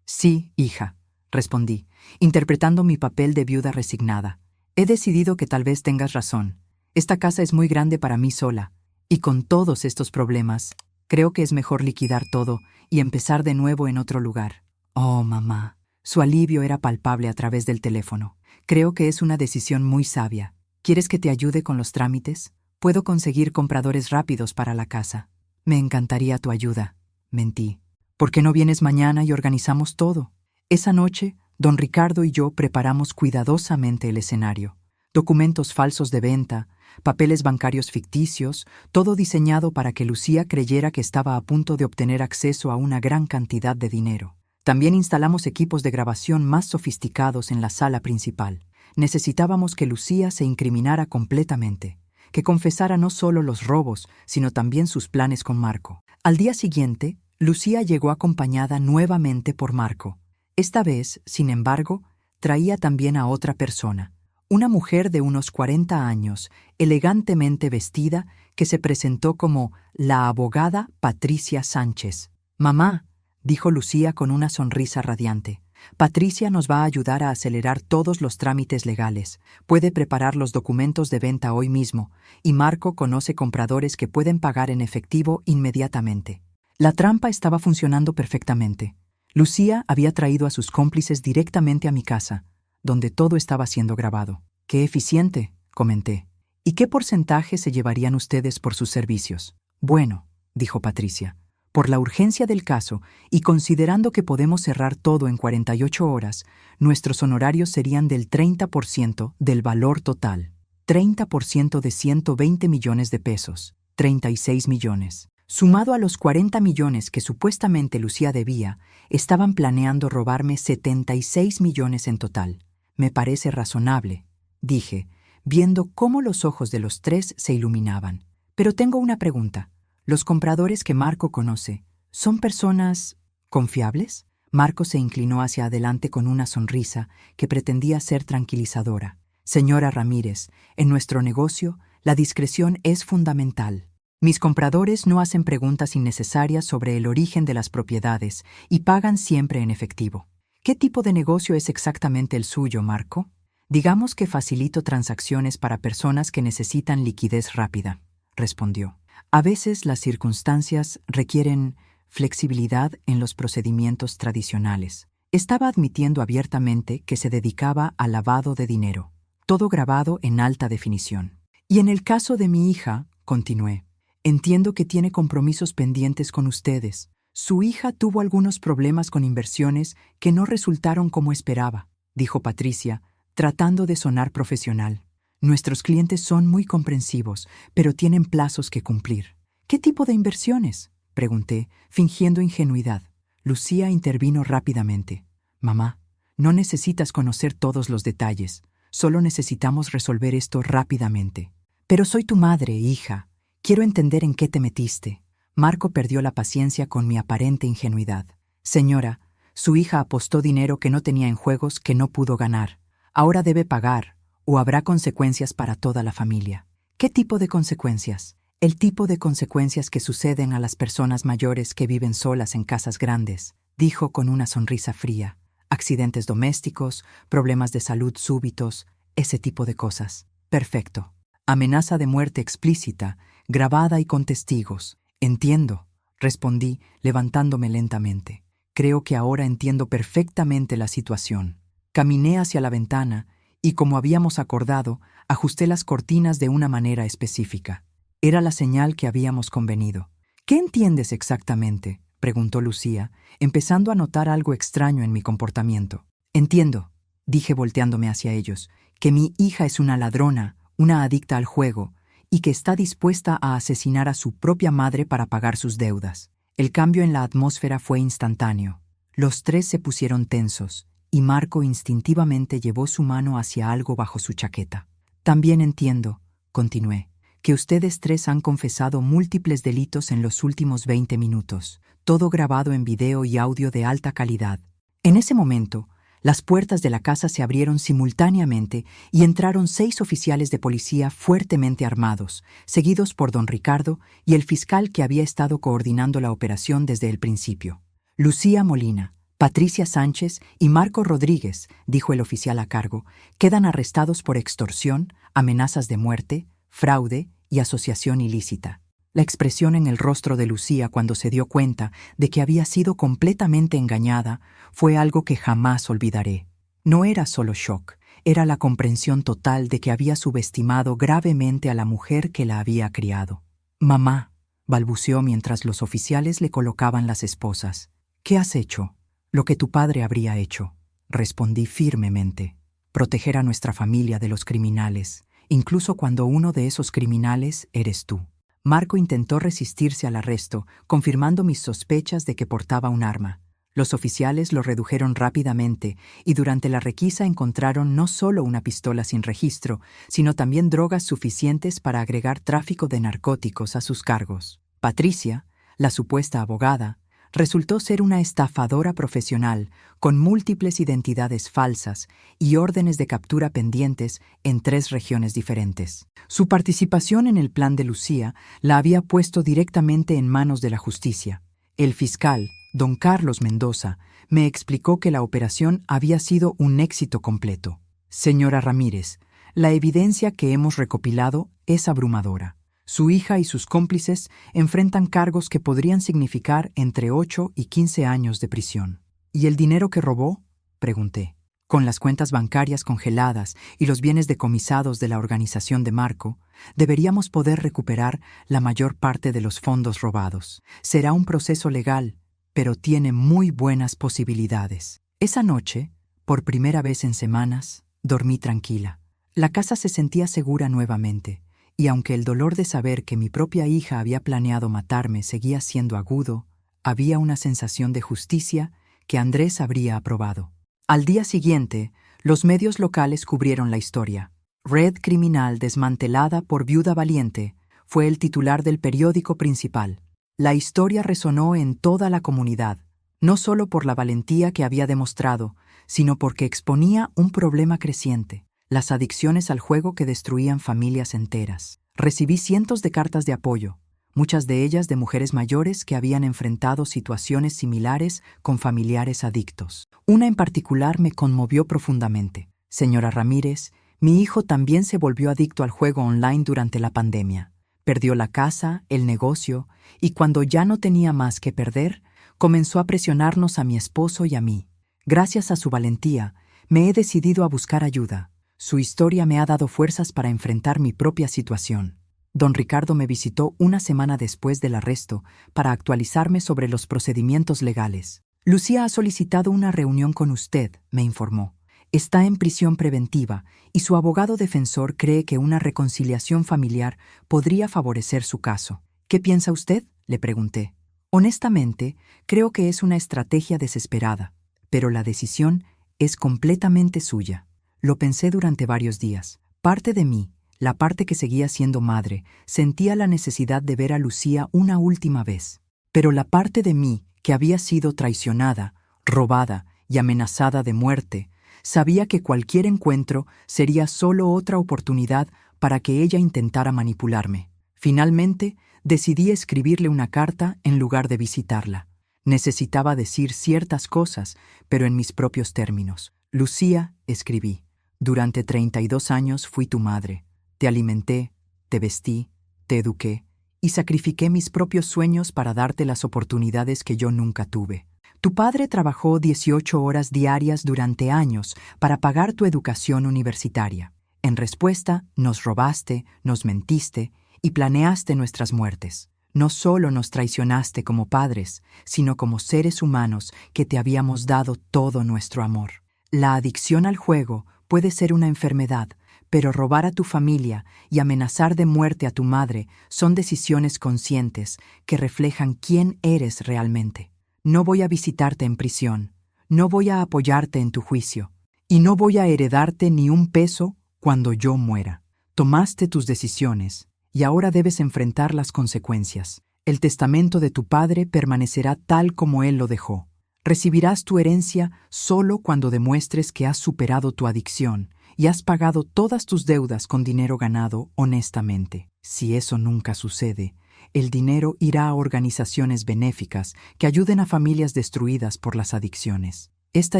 Sí, hija, respondí, interpretando mi papel de viuda resignada. He decidido que tal vez tengas razón. Esta casa es muy grande para mí sola, y con todos estos problemas, creo que es mejor liquidar todo y empezar de nuevo en otro lugar. Oh, mamá. Su alivio era palpable a través del teléfono. Creo que es una decisión muy sabia. ¿Quieres que te ayude con los trámites? Puedo conseguir compradores rápidos para la casa. Me encantaría tu ayuda, mentí. ¿Por qué no vienes mañana y organizamos todo? Esa noche, don Ricardo y yo preparamos cuidadosamente el escenario. Documentos falsos de venta, papeles bancarios ficticios, todo diseñado para que Lucía creyera que estaba a punto de obtener acceso a una gran cantidad de dinero. También instalamos equipos de grabación más sofisticados en la sala principal. Necesitábamos que Lucía se incriminara completamente, que confesara no solo los robos, sino también sus planes con Marco. Al día siguiente, Lucía llegó acompañada nuevamente por Marco. Esta vez, sin embargo, traía también a otra persona, una mujer de unos 40 años, elegantemente vestida, que se presentó como la abogada Patricia Sánchez. «Mamá», dijo Lucía con una sonrisa radiante, «Patricia nos va a ayudar a acelerar todos los trámites legales. Puede preparar los documentos de venta hoy mismo, y Marco conoce compradores que pueden pagar en efectivo inmediatamente». La trampa estaba funcionando perfectamente. Lucía había traído a sus cómplices directamente a mi casa, donde todo estaba siendo grabado. «¡Qué eficiente!», comenté. «¿Y qué porcentaje se llevarían ustedes por sus servicios?» «Bueno», dijo Patricia, «por la urgencia del caso y considerando que podemos cerrar todo en 48 horas, nuestros honorarios serían del 30% del valor total. 30% de 120 millones de pesos, 36 millones. Sumado a los 40 millones que supuestamente Lucía debía, estaban planeando robarme 76 millones en total. Me parece razonable», dije, viendo cómo los ojos de los tres se iluminaban. «Pero tengo una pregunta. ¿Los compradores que Marco conoce son personas confiables?» Marco se inclinó hacia adelante con una sonrisa que pretendía ser tranquilizadora. «Señora Ramírez, en nuestro negocio, la discreción es fundamental. Mis compradores no hacen preguntas innecesarias sobre el origen de las propiedades y pagan siempre en efectivo». «¿Qué tipo de negocio es exactamente el suyo, Marco?» «Digamos que facilito transacciones para personas que necesitan liquidez rápida», respondió. «A veces las circunstancias requieren flexibilidad en los procedimientos tradicionales». Estaba admitiendo abiertamente que se dedicaba al lavado de dinero, todo grabado en alta definición. «Y en el caso de mi hija», continué, «entiendo que tiene compromisos pendientes con ustedes. Su hija tuvo algunos problemas con inversiones que no resultaron como esperaba», dijo Patricia, tratando de sonar profesional. «Nuestros clientes son muy comprensivos, pero tienen plazos que cumplir». «¿Qué tipo de inversiones?», pregunté, fingiendo ingenuidad. Lucía intervino rápidamente. «Mamá, no necesitas conocer todos los detalles. Solo necesitamos resolver esto rápidamente». «Pero soy tu madre, hija. Quiero entender en qué te metiste». Marco perdió la paciencia con mi aparente ingenuidad. «Señora, su hija apostó dinero que no tenía en juegos que no pudo ganar. Ahora debe pagar, o habrá consecuencias para toda la familia». «¿Qué tipo de consecuencias?». «El tipo de consecuencias que suceden a las personas mayores que viven solas en casas grandes», dijo con una sonrisa fría. «Accidentes domésticos, problemas de salud súbitos, ese tipo de cosas». «Perfecto. Amenaza de muerte explícita, grabada y con testigos». «Entiendo», respondí, levantándome lentamente. «Creo que ahora entiendo perfectamente la situación». Caminé hacia la ventana y, como habíamos acordado, ajusté las cortinas de una manera específica. Era la señal que habíamos convenido. «¿Qué entiendes exactamente?», preguntó Lucía, empezando a notar algo extraño en mi comportamiento. «Entiendo», dije volteándome hacia ellos, «que mi hija es una ladrona, una adicta al juego, y que está dispuesta a asesinar a su propia madre para pagar sus deudas». El cambio en la atmósfera fue instantáneo. Los tres se pusieron tensos, y Marco instintivamente llevó su mano hacia algo bajo su chaqueta. «También entiendo», continué, «que ustedes tres han confesado múltiples delitos en los últimos 20 minutos, todo grabado en video y audio de alta calidad». En ese momento, las puertas de la casa se abrieron simultáneamente y entraron 6 oficiales de policía fuertemente armados, seguidos por don Ricardo y el fiscal que había estado coordinando la operación desde el principio. Lucía Molina, Patricia Sánchez y Marco Rodríguez, dijo el oficial a cargo, quedan arrestados por extorsión, amenazas de muerte, fraude y asociación ilícita. La expresión en el rostro de Lucía cuando se dio cuenta de que había sido completamente engañada fue algo que jamás olvidaré. No era solo shock, era la comprensión total de que había subestimado gravemente a la mujer que la había criado. «Mamá», balbuceó mientras los oficiales le colocaban las esposas. «¿Qué has hecho?» «Lo que tu padre habría hecho», respondí firmemente. «Proteger a nuestra familia de los criminales, incluso cuando uno de esos criminales eres tú». Marco intentó resistirse al arresto, confirmando mis sospechas de que portaba un arma. Los oficiales lo redujeron rápidamente y durante la requisa encontraron no solo una pistola sin registro, sino también drogas suficientes para agregar tráfico de narcóticos a sus cargos. Patricia, la supuesta abogada, resultó ser una estafadora profesional con múltiples identidades falsas y órdenes de captura pendientes en 3 regiones diferentes. Su participación en el plan de Lucía la había puesto directamente en manos de la justicia. El fiscal, don Carlos Mendoza, me explicó que la operación había sido un éxito completo. «Señora Ramírez, la evidencia que hemos recopilado es abrumadora. Su hija y sus cómplices enfrentan cargos que podrían significar entre 8 y 15 años de prisión». «¿Y el dinero que robó?», pregunté. «Con las cuentas bancarias congeladas y los bienes decomisados de la organización de Marco, deberíamos poder recuperar la mayor parte de los fondos robados. Será un proceso legal, pero tiene muy buenas posibilidades». Esa noche, por primera vez en semanas, dormí tranquila. La casa se sentía segura nuevamente. Y aunque el dolor de saber que mi propia hija había planeado matarme seguía siendo agudo, había una sensación de justicia que Andrés habría aprobado. Al día siguiente, los medios locales cubrieron la historia. «Red criminal desmantelada por viuda valiente» fue el titular del periódico principal. La historia resonó en toda la comunidad, no solo por la valentía que había demostrado, sino porque exponía un problema creciente: las adicciones al juego que destruían familias enteras. Recibí cientos de cartas de apoyo, muchas de ellas de mujeres mayores que habían enfrentado situaciones similares con familiares adictos. Una en particular me conmovió profundamente. «Señora Ramírez, mi hijo también se volvió adicto al juego online durante la pandemia. Perdió la casa, el negocio, y cuando ya no tenía más que perder, comenzó a presionarnos a mi esposo y a mí. Gracias a su valentía, me he decidido a buscar ayuda. Su historia me ha dado fuerzas para enfrentar mi propia situación». Don Ricardo me visitó una semana después del arresto para actualizarme sobre los procedimientos legales. «Lucía ha solicitado una reunión con usted», me informó. «Está en prisión preventiva y su abogado defensor cree que una reconciliación familiar podría favorecer su caso». «¿Qué piensa usted?», le pregunté. «Honestamente, creo que es una estrategia desesperada, pero la decisión es completamente suya». Lo pensé durante varios días. Parte de mí, la parte que seguía siendo madre, sentía la necesidad de ver a Lucía una última vez. Pero la parte de mí, que había sido traicionada, robada y amenazada de muerte, sabía que cualquier encuentro sería solo otra oportunidad para que ella intentara manipularme. Finalmente, decidí escribirle una carta en lugar de visitarla. Necesitaba decir ciertas cosas, pero en mis propios términos. «Lucía», escribí, «durante 32 años fui tu madre. Te alimenté, te vestí, te eduqué y sacrifiqué mis propios sueños para darte las oportunidades que yo nunca tuve. Tu padre trabajó 18 horas diarias durante años para pagar tu educación universitaria. En respuesta, nos robaste, nos mentiste y planeaste nuestras muertes. No solo nos traicionaste como padres, sino como seres humanos que te habíamos dado todo nuestro amor. La adicción al juego puede ser una enfermedad, pero robar a tu familia y amenazar de muerte a tu madre son decisiones conscientes que reflejan quién eres realmente. No voy a visitarte en prisión, no voy a apoyarte en tu juicio, y no voy a heredarte ni un peso cuando yo muera. Tomaste tus decisiones y ahora debes enfrentar las consecuencias. El testamento de tu padre permanecerá tal como él lo dejó. Recibirás tu herencia solo cuando demuestres que has superado tu adicción y has pagado todas tus deudas con dinero ganado honestamente. Si eso nunca sucede, El dinero irá a organizaciones benéficas que ayuden a familias destruidas por las adicciones. Esta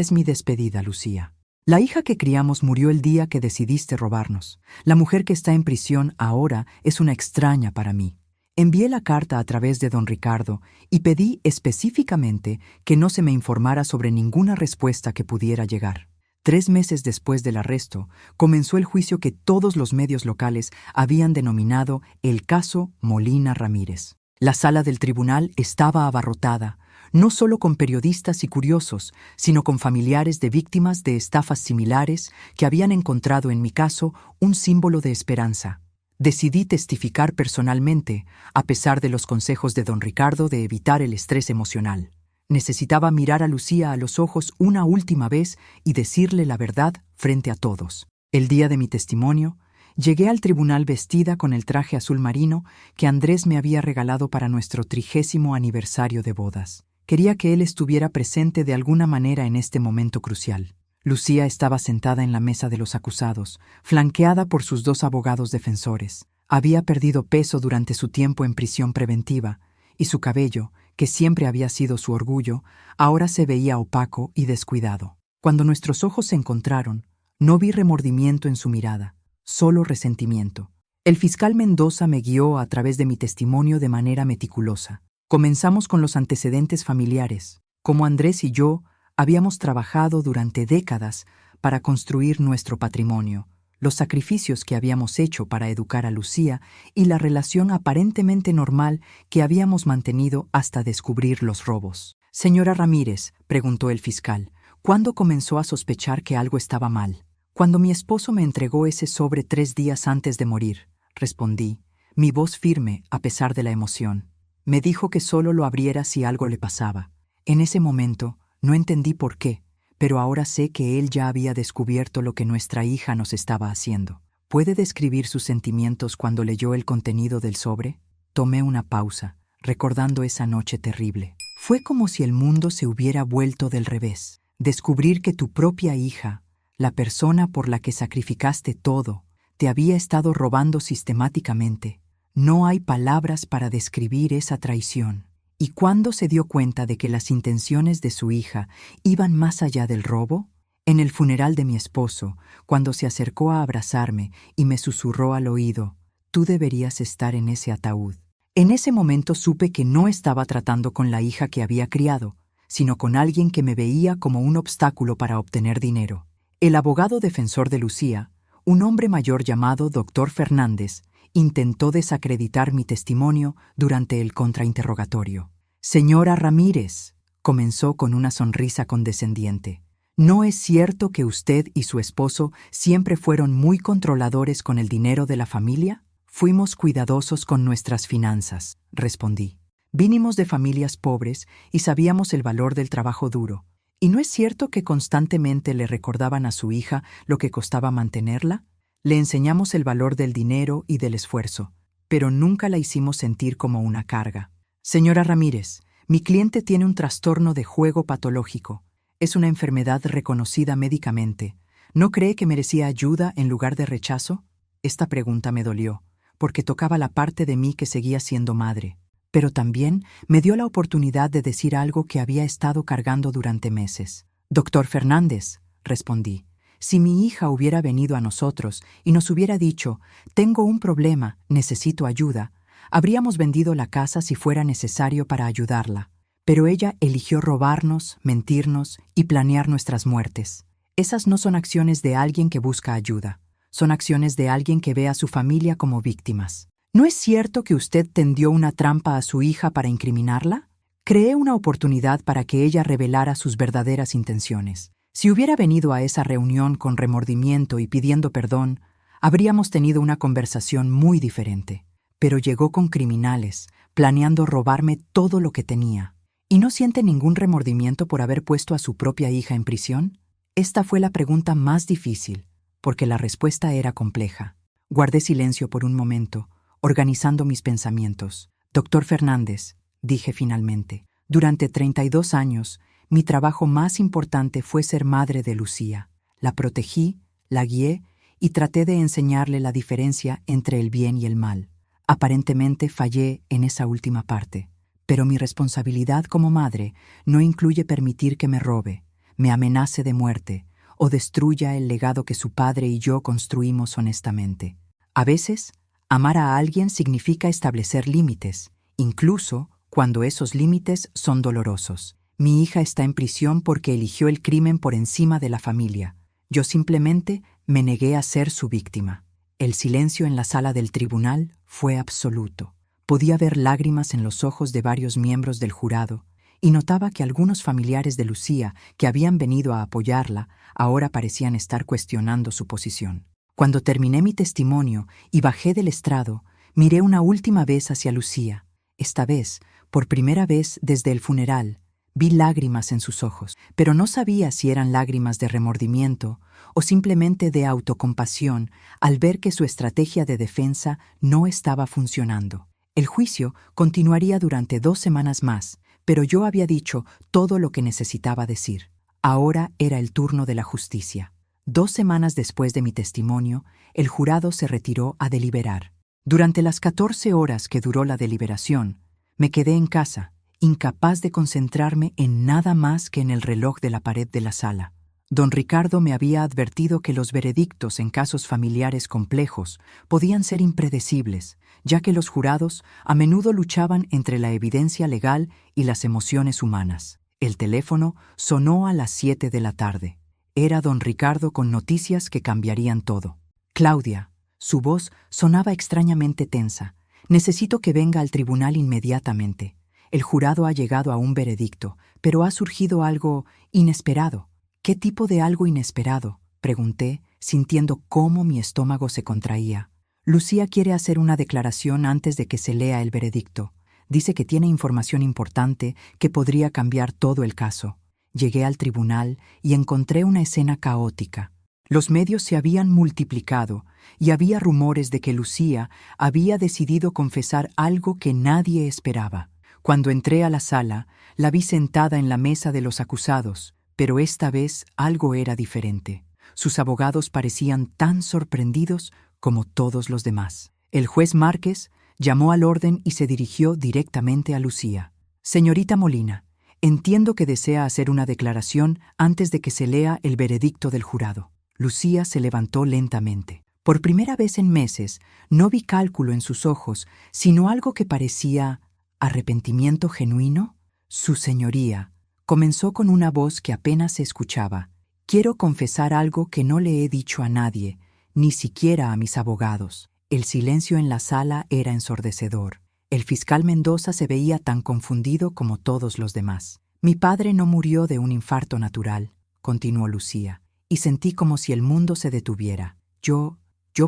es mi despedida, Lucía. La hija que criamos murió el día que decidiste robarnos. La mujer que está en prisión ahora es una extraña para mí. Envié la carta a través de don Ricardo y pedí específicamente que no se me informara sobre ninguna respuesta que pudiera llegar. 3 meses después del arresto, comenzó el juicio que todos los medios locales habían denominado el caso Molina Ramírez. La sala del tribunal estaba abarrotada, no solo con periodistas y curiosos, sino con familiares de víctimas de estafas similares que habían encontrado en mi caso un símbolo de esperanza. Decidí testificar personalmente, a pesar de los consejos de don Ricardo de evitar el estrés emocional. Necesitaba mirar a Lucía a los ojos una última vez y decirle la verdad frente a todos. El día de mi testimonio, llegué al tribunal vestida con el traje azul marino que Andrés me había regalado para nuestro 30º aniversario de bodas. Quería que él estuviera presente de alguna manera en este momento crucial. Lucía estaba sentada en la mesa de los acusados, flanqueada por sus 2 abogados defensores. Había perdido peso durante su tiempo en prisión preventiva, y su cabello, que siempre había sido su orgullo, ahora se veía opaco y descuidado. Cuando nuestros ojos se encontraron, no vi remordimiento en su mirada, solo resentimiento. El fiscal Mendoza me guió a través de mi testimonio de manera meticulosa. Comenzamos con los antecedentes familiares, como Andrés y yo habíamos trabajado durante décadas para construir nuestro patrimonio, los sacrificios que habíamos hecho para educar a Lucía y la relación aparentemente normal que habíamos mantenido hasta descubrir los robos. Señora Ramírez, preguntó el fiscal, ¿cuándo comenzó a sospechar que algo estaba mal? Cuando mi esposo me entregó ese sobre 3 días antes de morir, respondí, mi voz firme a pesar de la emoción. Me dijo que solo lo abriera si algo le pasaba. En ese momento, no entendí por qué, pero ahora sé que él ya había descubierto lo que nuestra hija nos estaba haciendo. ¿Puede describir sus sentimientos cuando leyó el contenido del sobre? Tomé una pausa, recordando esa noche terrible. Fue como si el mundo se hubiera vuelto del revés. Descubrir que tu propia hija, la persona por la que sacrificaste todo, te había estado robando sistemáticamente. No hay palabras para describir esa traición. ¿Y cuándo se dio cuenta de que las intenciones de su hija iban más allá del robo? En el funeral de mi esposo, cuando se acercó a abrazarme y me susurró al oído, «Tú deberías estar en ese ataúd». En ese momento supe que no estaba tratando con la hija que había criado, sino con alguien que me veía como un obstáculo para obtener dinero. El abogado defensor de Lucía, un hombre mayor llamado Dr. Fernández, intentó desacreditar mi testimonio durante el contrainterrogatorio. «Señora Ramírez», comenzó con una sonrisa condescendiente, «¿no es cierto que usted y su esposo siempre fueron muy controladores con el dinero de la familia?» «Fuimos cuidadosos con nuestras finanzas», respondí. «Vinimos de familias pobres y sabíamos el valor del trabajo duro. ¿Y no es cierto que constantemente le recordaban a su hija lo que costaba mantenerla? Le enseñamos el valor del dinero y del esfuerzo, pero nunca la hicimos sentir como una carga. Señora Ramírez, mi cliente tiene un trastorno de juego patológico. Es una enfermedad reconocida médicamente. ¿No cree que merecía ayuda en lugar de rechazo?» Esta pregunta me dolió, porque tocaba la parte de mí que seguía siendo madre, pero también me dio la oportunidad de decir algo que había estado cargando durante meses. «Doctor Fernández», respondí, «si mi hija hubiera venido a nosotros y nos hubiera dicho, tengo un problema, necesito ayuda, habríamos vendido la casa si fuera necesario para ayudarla. Pero ella eligió robarnos, mentirnos y planear nuestras muertes. Esas no son acciones de alguien que busca ayuda. Son acciones de alguien que ve a su familia como víctimas. ¿No es cierto que usted tendió una trampa a su hija para incriminarla? Creé una oportunidad para que ella revelara sus verdaderas intenciones. Si hubiera venido a esa reunión con remordimiento y pidiendo perdón, habríamos tenido una conversación muy diferente. Pero llegó con criminales, planeando robarme todo lo que tenía. ¿Y no siente ningún remordimiento por haber puesto a su propia hija en prisión? Esta fue la pregunta más difícil, porque la respuesta era compleja. Guardé silencio por un momento, organizando mis pensamientos. «Doctor Fernández», dije finalmente, «durante 32 años, mi trabajo más importante fue ser madre de Lucía. La protegí, la guié y traté de enseñarle la diferencia entre el bien y el mal. Aparentemente fallé en esa última parte, pero mi responsabilidad como madre no incluye permitir que me robe, me amenace de muerte o destruya el legado que su padre y yo construimos honestamente. A veces, amar a alguien significa establecer límites, incluso cuando esos límites son dolorosos. Mi hija está en prisión porque eligió el crimen por encima de la familia. Yo simplemente me negué a ser su víctima. El silencio en la sala del tribunal fue absoluto. Podía ver lágrimas en los ojos de varios miembros del jurado y notaba que algunos familiares de Lucía, que habían venido a apoyarla, ahora parecían estar cuestionando su posición. Cuando terminé mi testimonio y bajé del estrado, miré una última vez hacia Lucía. Esta vez, por primera vez desde el funeral, vi lágrimas en sus ojos, pero no sabía si eran lágrimas de remordimiento o simplemente de autocompasión al ver que su estrategia de defensa no estaba funcionando. El juicio continuaría durante 2 semanas más, pero yo había dicho todo lo que necesitaba decir. Ahora era el turno de la justicia. 2 semanas después de mi testimonio, el jurado se retiró a deliberar. Durante las 14 horas que duró la deliberación, me quedé en casa, incapaz de concentrarme en nada más que en el reloj de la pared de la sala. Don Ricardo me había advertido que los veredictos en casos familiares complejos podían ser impredecibles, ya que los jurados a menudo luchaban entre la evidencia legal y las emociones humanas. El teléfono sonó a las 7 de la tarde. Era don Ricardo con noticias que cambiarían todo. Claudia, su voz sonaba extrañamente tensa. Necesito que venga al tribunal inmediatamente. El jurado ha llegado a un veredicto, pero ha surgido algo inesperado. ¿Qué tipo de algo inesperado?, pregunté, sintiendo cómo mi estómago se contraía. Lucía quiere hacer una declaración antes de que se lea el veredicto. Dice que tiene información importante que podría cambiar todo el caso. Llegué al tribunal y encontré una escena caótica. Los medios se habían multiplicado y había rumores de que Lucía había decidido confesar algo que nadie esperaba. Cuando entré a la sala, la vi sentada en la mesa de los acusados, pero esta vez algo era diferente. Sus abogados parecían tan sorprendidos como todos los demás. El juez Márquez llamó al orden y se dirigió directamente a Lucía. Señorita Molina, entiendo que desea hacer una declaración antes de que se lea el veredicto del jurado. Lucía se levantó lentamente. Por primera vez en meses, no vi cálculo en sus ojos, sino algo que parecía arrepentimiento genuino. Su señoría comenzó con una voz que apenas se escuchaba. Quiero confesar algo que no le he dicho a nadie, ni siquiera a mis abogados. El silencio en la sala era ensordecedor. El fiscal Mendoza se veía tan confundido como todos los demás. Mi padre no murió de un infarto natural, continuó Lucía, y sentí como si el mundo se detuviera. Yo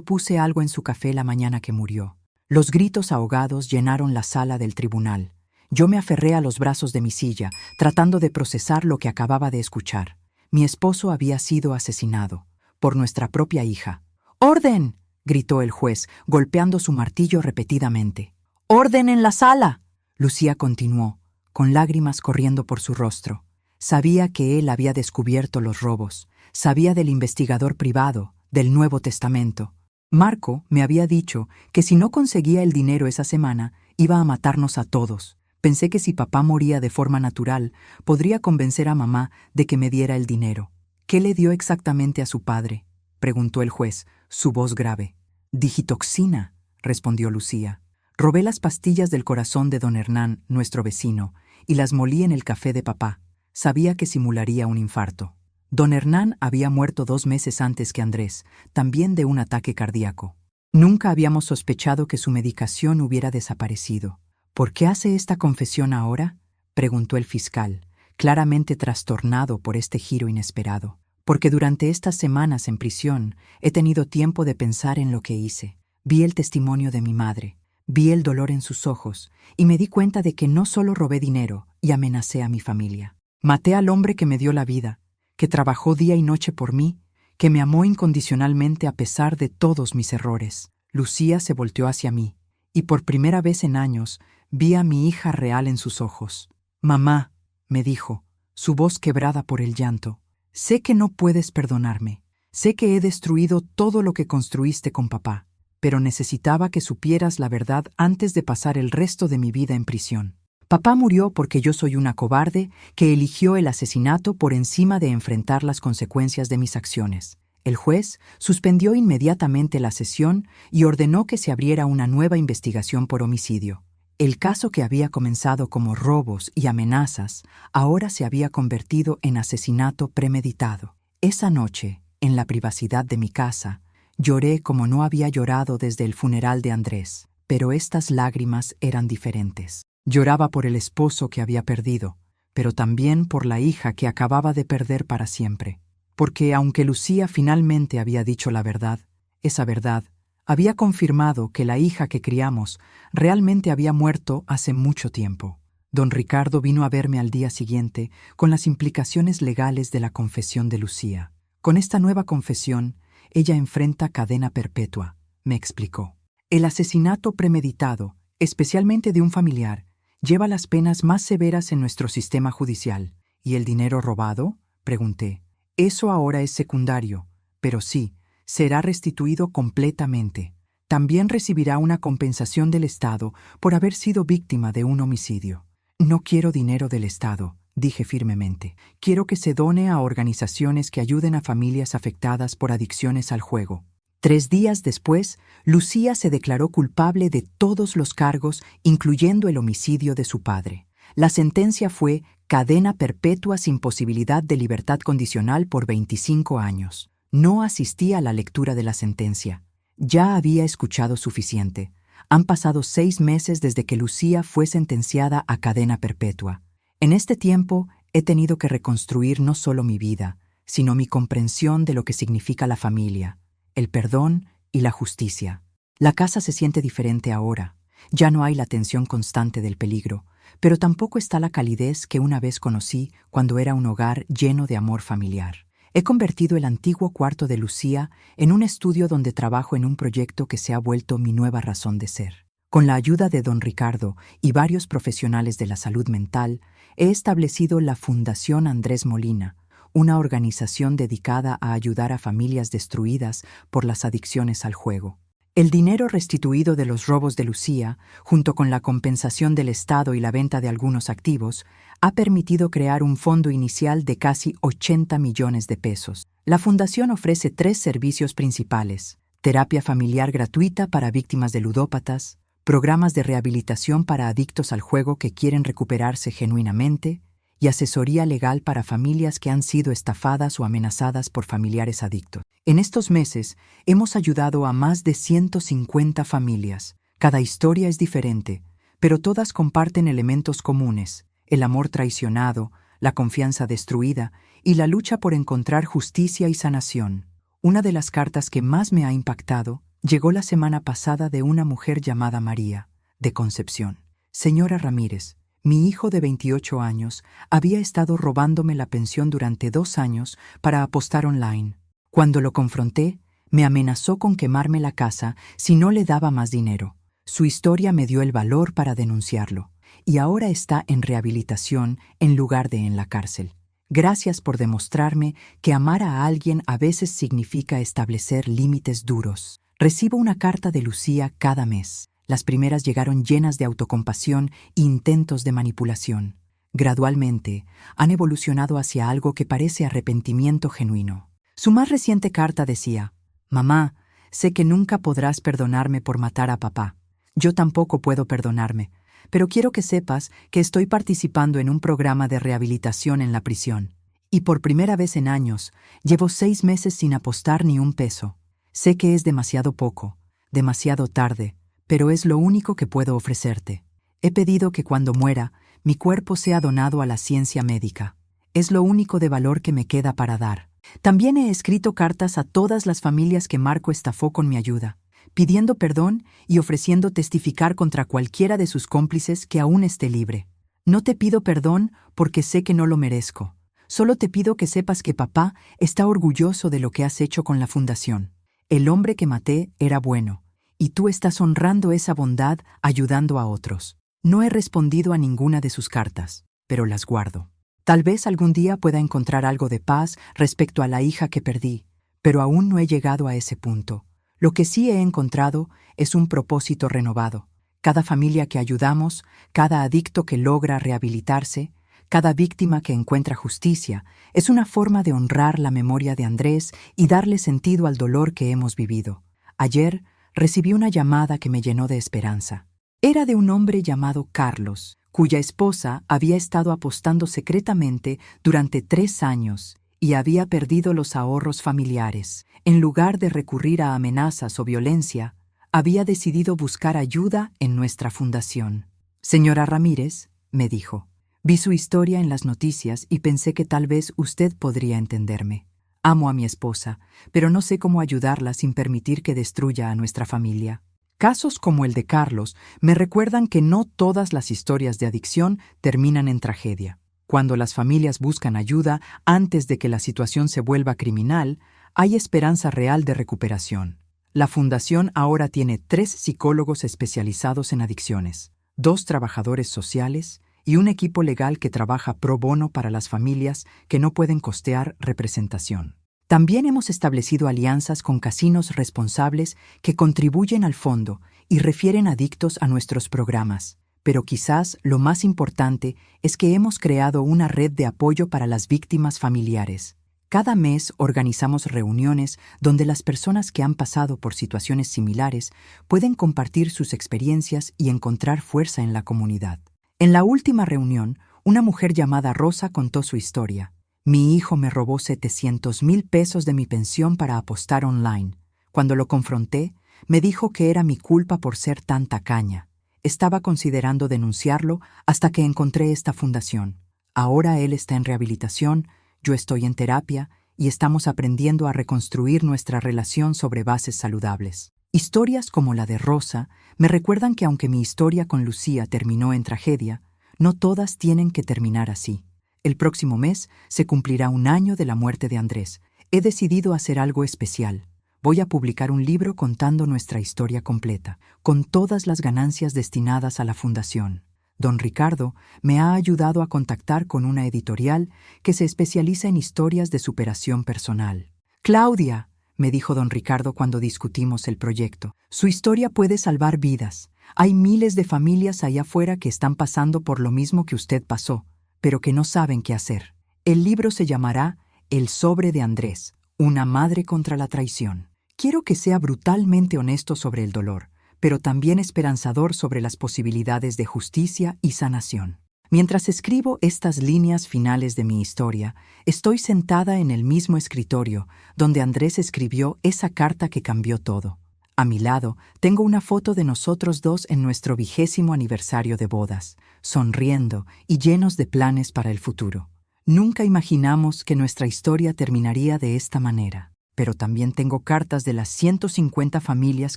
puse algo en su café la mañana que murió. Los gritos ahogados llenaron la sala del tribunal. Yo me aferré a los brazos de mi silla, tratando de procesar lo que acababa de escuchar. Mi esposo había sido asesinado por nuestra propia hija. ¡Orden!, gritó el juez, golpeando su martillo repetidamente. ¡Orden en la sala!, Lucía continuó, con lágrimas corriendo por su rostro. Sabía que él había descubierto los robos. Sabía del investigador privado, del Nuevo Testamento. Marco me había dicho que si no conseguía el dinero esa semana, iba a matarnos a todos. Pensé que si papá moría de forma natural, podría convencer a mamá de que me diera el dinero. ¿Qué le dio exactamente a su padre?, preguntó el juez, su voz grave. Digitoxina, respondió Lucía. Robé las pastillas del corazón de don Hernán, nuestro vecino, y las molí en el café de papá. Sabía que simularía un infarto. Don Hernán había muerto 2 meses antes que Andrés, también de un ataque cardíaco. Nunca habíamos sospechado que su medicación hubiera desaparecido. ¿Por qué hace esta confesión ahora?, preguntó el fiscal, claramente trastornado por este giro inesperado. Porque durante estas semanas en prisión he tenido tiempo de pensar en lo que hice. Vi el testimonio de mi madre, vi el dolor en sus ojos y me di cuenta de que no solo robé dinero y amenacé a mi familia. Maté al hombre que me dio la vida, que trabajó día y noche por mí, que me amó incondicionalmente a pesar de todos mis errores. Lucía se volteó hacia mí, y por primera vez en años vi a mi hija real en sus ojos. «Mamá», me dijo, su voz quebrada por el llanto, «sé que no puedes perdonarme. Sé que he destruido todo lo que construiste con papá. pero necesitaba que supieras la verdad antes de pasar el resto de mi vida en prisión. Papá murió porque yo soy una cobarde que eligió el asesinato por encima de enfrentar las consecuencias de mis acciones. El juez suspendió inmediatamente la sesión y ordenó que se abriera una nueva investigación por homicidio. El caso que había comenzado como robos y amenazas ahora se había convertido en asesinato premeditado. Esa noche, en la privacidad de mi casa, lloré como no había llorado desde el funeral de Andrés, pero estas lágrimas eran diferentes. Lloraba por el esposo que había perdido, pero también por la hija que acababa de perder para siempre. Porque aunque Lucía finalmente había dicho la verdad, esa verdad había confirmado que la hija que criamos realmente había muerto hace mucho tiempo. Don Ricardo vino a verme al día siguiente con las implicaciones legales de la confesión de Lucía. Con esta nueva confesión, ella enfrenta cadena perpetua, me explicó. El asesinato premeditado, especialmente de un familiar, lleva las penas más severas en nuestro sistema judicial. ¿Y el dinero robado?, pregunté. Eso ahora es secundario, pero sí, será restituido completamente. También recibirá una compensación del Estado por haber sido víctima de un homicidio. No quiero dinero del Estado, dije firmemente. Quiero que se done a organizaciones que ayuden a familias afectadas por adicciones al juego. 3 días después, Lucía se declaró culpable de todos los cargos, incluyendo el homicidio de su padre. La sentencia fue cadena perpetua sin posibilidad de libertad condicional por 25 años. No asistí a la lectura de la sentencia. Ya había escuchado suficiente. Han pasado 6 meses desde que Lucía fue sentenciada a cadena perpetua. En este tiempo he tenido que reconstruir no solo mi vida, sino mi comprensión de lo que significa la familia, el perdón y la justicia. La casa se siente diferente ahora. Ya no hay la tensión constante del peligro, pero tampoco está la calidez que una vez conocí cuando era un hogar lleno de amor familiar. He convertido el antiguo cuarto de Lucía en un estudio donde trabajo en un proyecto que se ha vuelto mi nueva razón de ser. Con la ayuda de don Ricardo y varios profesionales de la salud mental, he establecido la Fundación Andrés Molina, una organización dedicada a ayudar a familias destruidas por las adicciones al juego. El dinero restituido de los robos de Lucía, junto con la compensación del Estado y la venta de algunos activos, ha permitido crear un fondo inicial de casi 80 millones de pesos. La Fundación ofrece 3 servicios principales: terapia familiar gratuita para víctimas de ludópatas, programas de rehabilitación para adictos al juego que quieren recuperarse genuinamente, y asesoría legal para familias que han sido estafadas o amenazadas por familiares adictos. En estos meses, hemos ayudado a más de 150 familias. Cada historia es diferente, pero todas comparten elementos comunes: el amor traicionado, la confianza destruida y la lucha por encontrar justicia y sanación. Una de las cartas que más me ha impactado llegó la semana pasada de una mujer llamada María, de Concepción. Señora Ramírez, mi hijo de 28 años había estado robándome la pensión durante 2 años para apostar online. Cuando lo confronté, me amenazó con quemarme la casa si no le daba más dinero. Su historia me dio el valor para denunciarlo, y ahora está en rehabilitación en lugar de en la cárcel. Gracias por demostrarme que amar a alguien a veces significa establecer límites duros. Recibo una carta de Lucía cada mes. Las primeras llegaron llenas de autocompasión e intentos de manipulación. Gradualmente, han evolucionado hacia algo que parece arrepentimiento genuino. Su más reciente carta decía: «Mamá, sé que nunca podrás perdonarme por matar a papá. Yo tampoco puedo perdonarme, pero quiero que sepas que estoy participando en un programa de rehabilitación en la prisión. Y por primera vez en años, llevo 6 meses sin apostar ni un peso. Sé que es demasiado poco, demasiado tarde, pero es lo único que puedo ofrecerte. He pedido que cuando muera, mi cuerpo sea donado a la ciencia médica. Es lo único de valor que me queda para dar». También he escrito cartas a todas las familias que Marco estafó con mi ayuda, pidiendo perdón y ofreciendo testificar contra cualquiera de sus cómplices que aún esté libre. No te pido perdón porque sé que no lo merezco. Solo te pido que sepas que papá está orgulloso de lo que has hecho con la fundación. El hombre que maté era bueno, y tú estás honrando esa bondad ayudando a otros. No he respondido a ninguna de sus cartas, pero las guardo. Tal vez algún día pueda encontrar algo de paz respecto a la hija que perdí, pero aún no he llegado a ese punto. Lo que sí he encontrado es un propósito renovado. Cada familia que ayudamos, cada adicto que logra rehabilitarse, cada víctima que encuentra justicia, es una forma de honrar la memoria de Andrés y darle sentido al dolor que hemos vivido. Ayer recibí una llamada que me llenó de esperanza. Era de un hombre llamado Carlos, cuya esposa había estado apostando secretamente durante 3 años y había perdido los ahorros familiares. En lugar de recurrir a amenazas o violencia, había decidido buscar ayuda en nuestra fundación. Señora Ramírez, me dijo, vi su historia en las noticias y pensé que tal vez usted podría entenderme. Amo a mi esposa, pero no sé cómo ayudarla sin permitir que destruya a nuestra familia. Casos como el de Carlos me recuerdan que no todas las historias de adicción terminan en tragedia. Cuando las familias buscan ayuda antes de que la situación se vuelva criminal, hay esperanza real de recuperación. La Fundación ahora tiene 3 psicólogos especializados en adicciones, 2 trabajadores sociales y un equipo legal que trabaja pro bono para las familias que no pueden costear representación. También hemos establecido alianzas con casinos responsables que contribuyen al fondo y refieren adictos a nuestros programas. Pero quizás lo más importante es que hemos creado una red de apoyo para las víctimas familiares. Cada mes organizamos reuniones donde las personas que han pasado por situaciones similares pueden compartir sus experiencias y encontrar fuerza en la comunidad. En la última reunión, una mujer llamada Rosa contó su historia. Mi hijo me robó 700,000 pesos de mi pensión para apostar online. Cuando lo confronté, me dijo que era mi culpa por ser tan tacaña. Estaba considerando denunciarlo hasta que encontré esta fundación. Ahora él está en rehabilitación, yo estoy en terapia y estamos aprendiendo a reconstruir nuestra relación sobre bases saludables. Historias como la de Rosa me recuerdan que aunque mi historia con Lucía terminó en tragedia, no todas tienen que terminar así. El próximo mes se cumplirá 1 año de la muerte de Andrés. He decidido hacer algo especial. Voy a publicar un libro contando nuestra historia completa, con todas las ganancias destinadas a la fundación. Don Ricardo me ha ayudado a contactar con una editorial que se especializa en historias de superación personal. Claudia, me dijo don Ricardo cuando discutimos el proyecto, su historia puede salvar vidas. Hay miles de familias allá afuera que están pasando por lo mismo que usted pasó, pero que no saben qué hacer. El libro se llamará El sobre de Andrés, una madre contra la traición. Quiero que sea brutalmente honesto sobre el dolor, pero también esperanzador sobre las posibilidades de justicia y sanación. Mientras escribo estas líneas finales de mi historia, estoy sentada en el mismo escritorio donde Andrés escribió esa carta que cambió todo. A mi lado tengo una foto de nosotros 2 en nuestro 20º aniversario de bodas, sonriendo y llenos de planes para el futuro. Nunca imaginamos que nuestra historia terminaría de esta manera, pero también tengo cartas de las 150 familias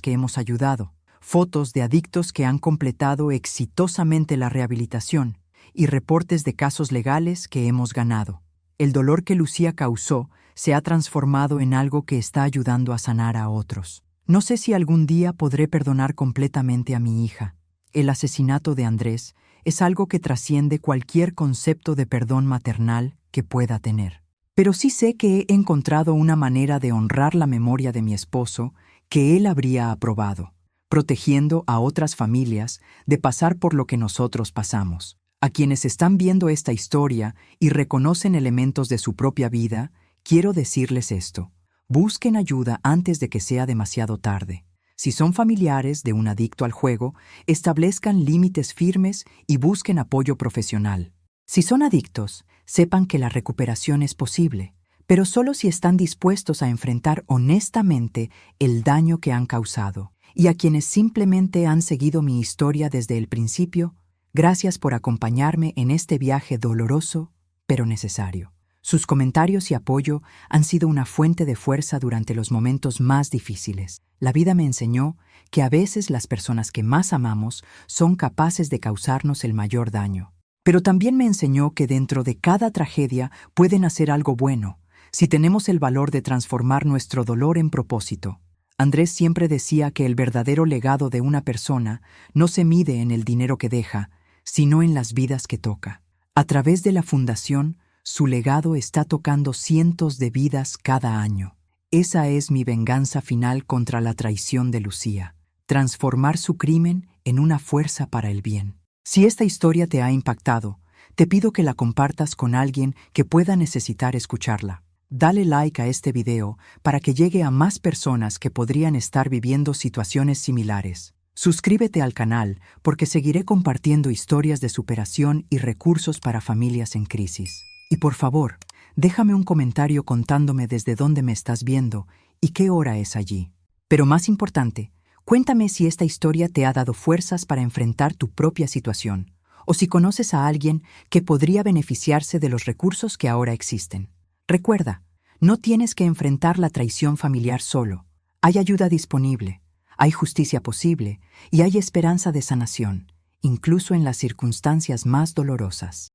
que hemos ayudado, fotos de adictos que han completado exitosamente la rehabilitación y reportes de casos legales que hemos ganado. El dolor que Lucía causó se ha transformado en algo que está ayudando a sanar a otros. No sé si algún día podré perdonar completamente a mi hija. El asesinato de Andrés es algo que trasciende cualquier concepto de perdón maternal que pueda tener. Pero sí sé que he encontrado una manera de honrar la memoria de mi esposo que él habría aprobado, protegiendo a otras familias de pasar por lo que nosotros pasamos. A quienes están viendo esta historia y reconocen elementos de su propia vida, quiero decirles esto. Busquen ayuda antes de que sea demasiado tarde. Si son familiares de un adicto al juego, establezcan límites firmes y busquen apoyo profesional. Si son adictos, sepan que la recuperación es posible, pero solo si están dispuestos a enfrentar honestamente el daño que han causado. Y a quienes simplemente han seguido mi historia desde el principio, gracias por acompañarme en este viaje doloroso, pero necesario. Sus comentarios y apoyo han sido una fuente de fuerza durante los momentos más difíciles. La vida me enseñó que a veces las personas que más amamos son capaces de causarnos el mayor daño. Pero también me enseñó que dentro de cada tragedia pueden hacer algo bueno, si tenemos el valor de transformar nuestro dolor en propósito. Andrés siempre decía que el verdadero legado de una persona no se mide en el dinero que deja, sino en las vidas que toca. A través de la fundación, su legado está tocando cientos de vidas cada año. Esa es mi venganza final contra la traición de Lucía, transformar su crimen en una fuerza para el bien. Si esta historia te ha impactado, te pido que la compartas con alguien que pueda necesitar escucharla. Dale like a este video para que llegue a más personas que podrían estar viviendo situaciones similares. Suscríbete al canal porque seguiré compartiendo historias de superación y recursos para familias en crisis. Y por favor, déjame un comentario contándome desde dónde me estás viendo y qué hora es allí. Pero más importante, cuéntame si esta historia te ha dado fuerzas para enfrentar tu propia situación, o si conoces a alguien que podría beneficiarse de los recursos que ahora existen. Recuerda, no tienes que enfrentar la traición familiar solo. Hay ayuda disponible, hay justicia posible y hay esperanza de sanación, incluso en las circunstancias más dolorosas.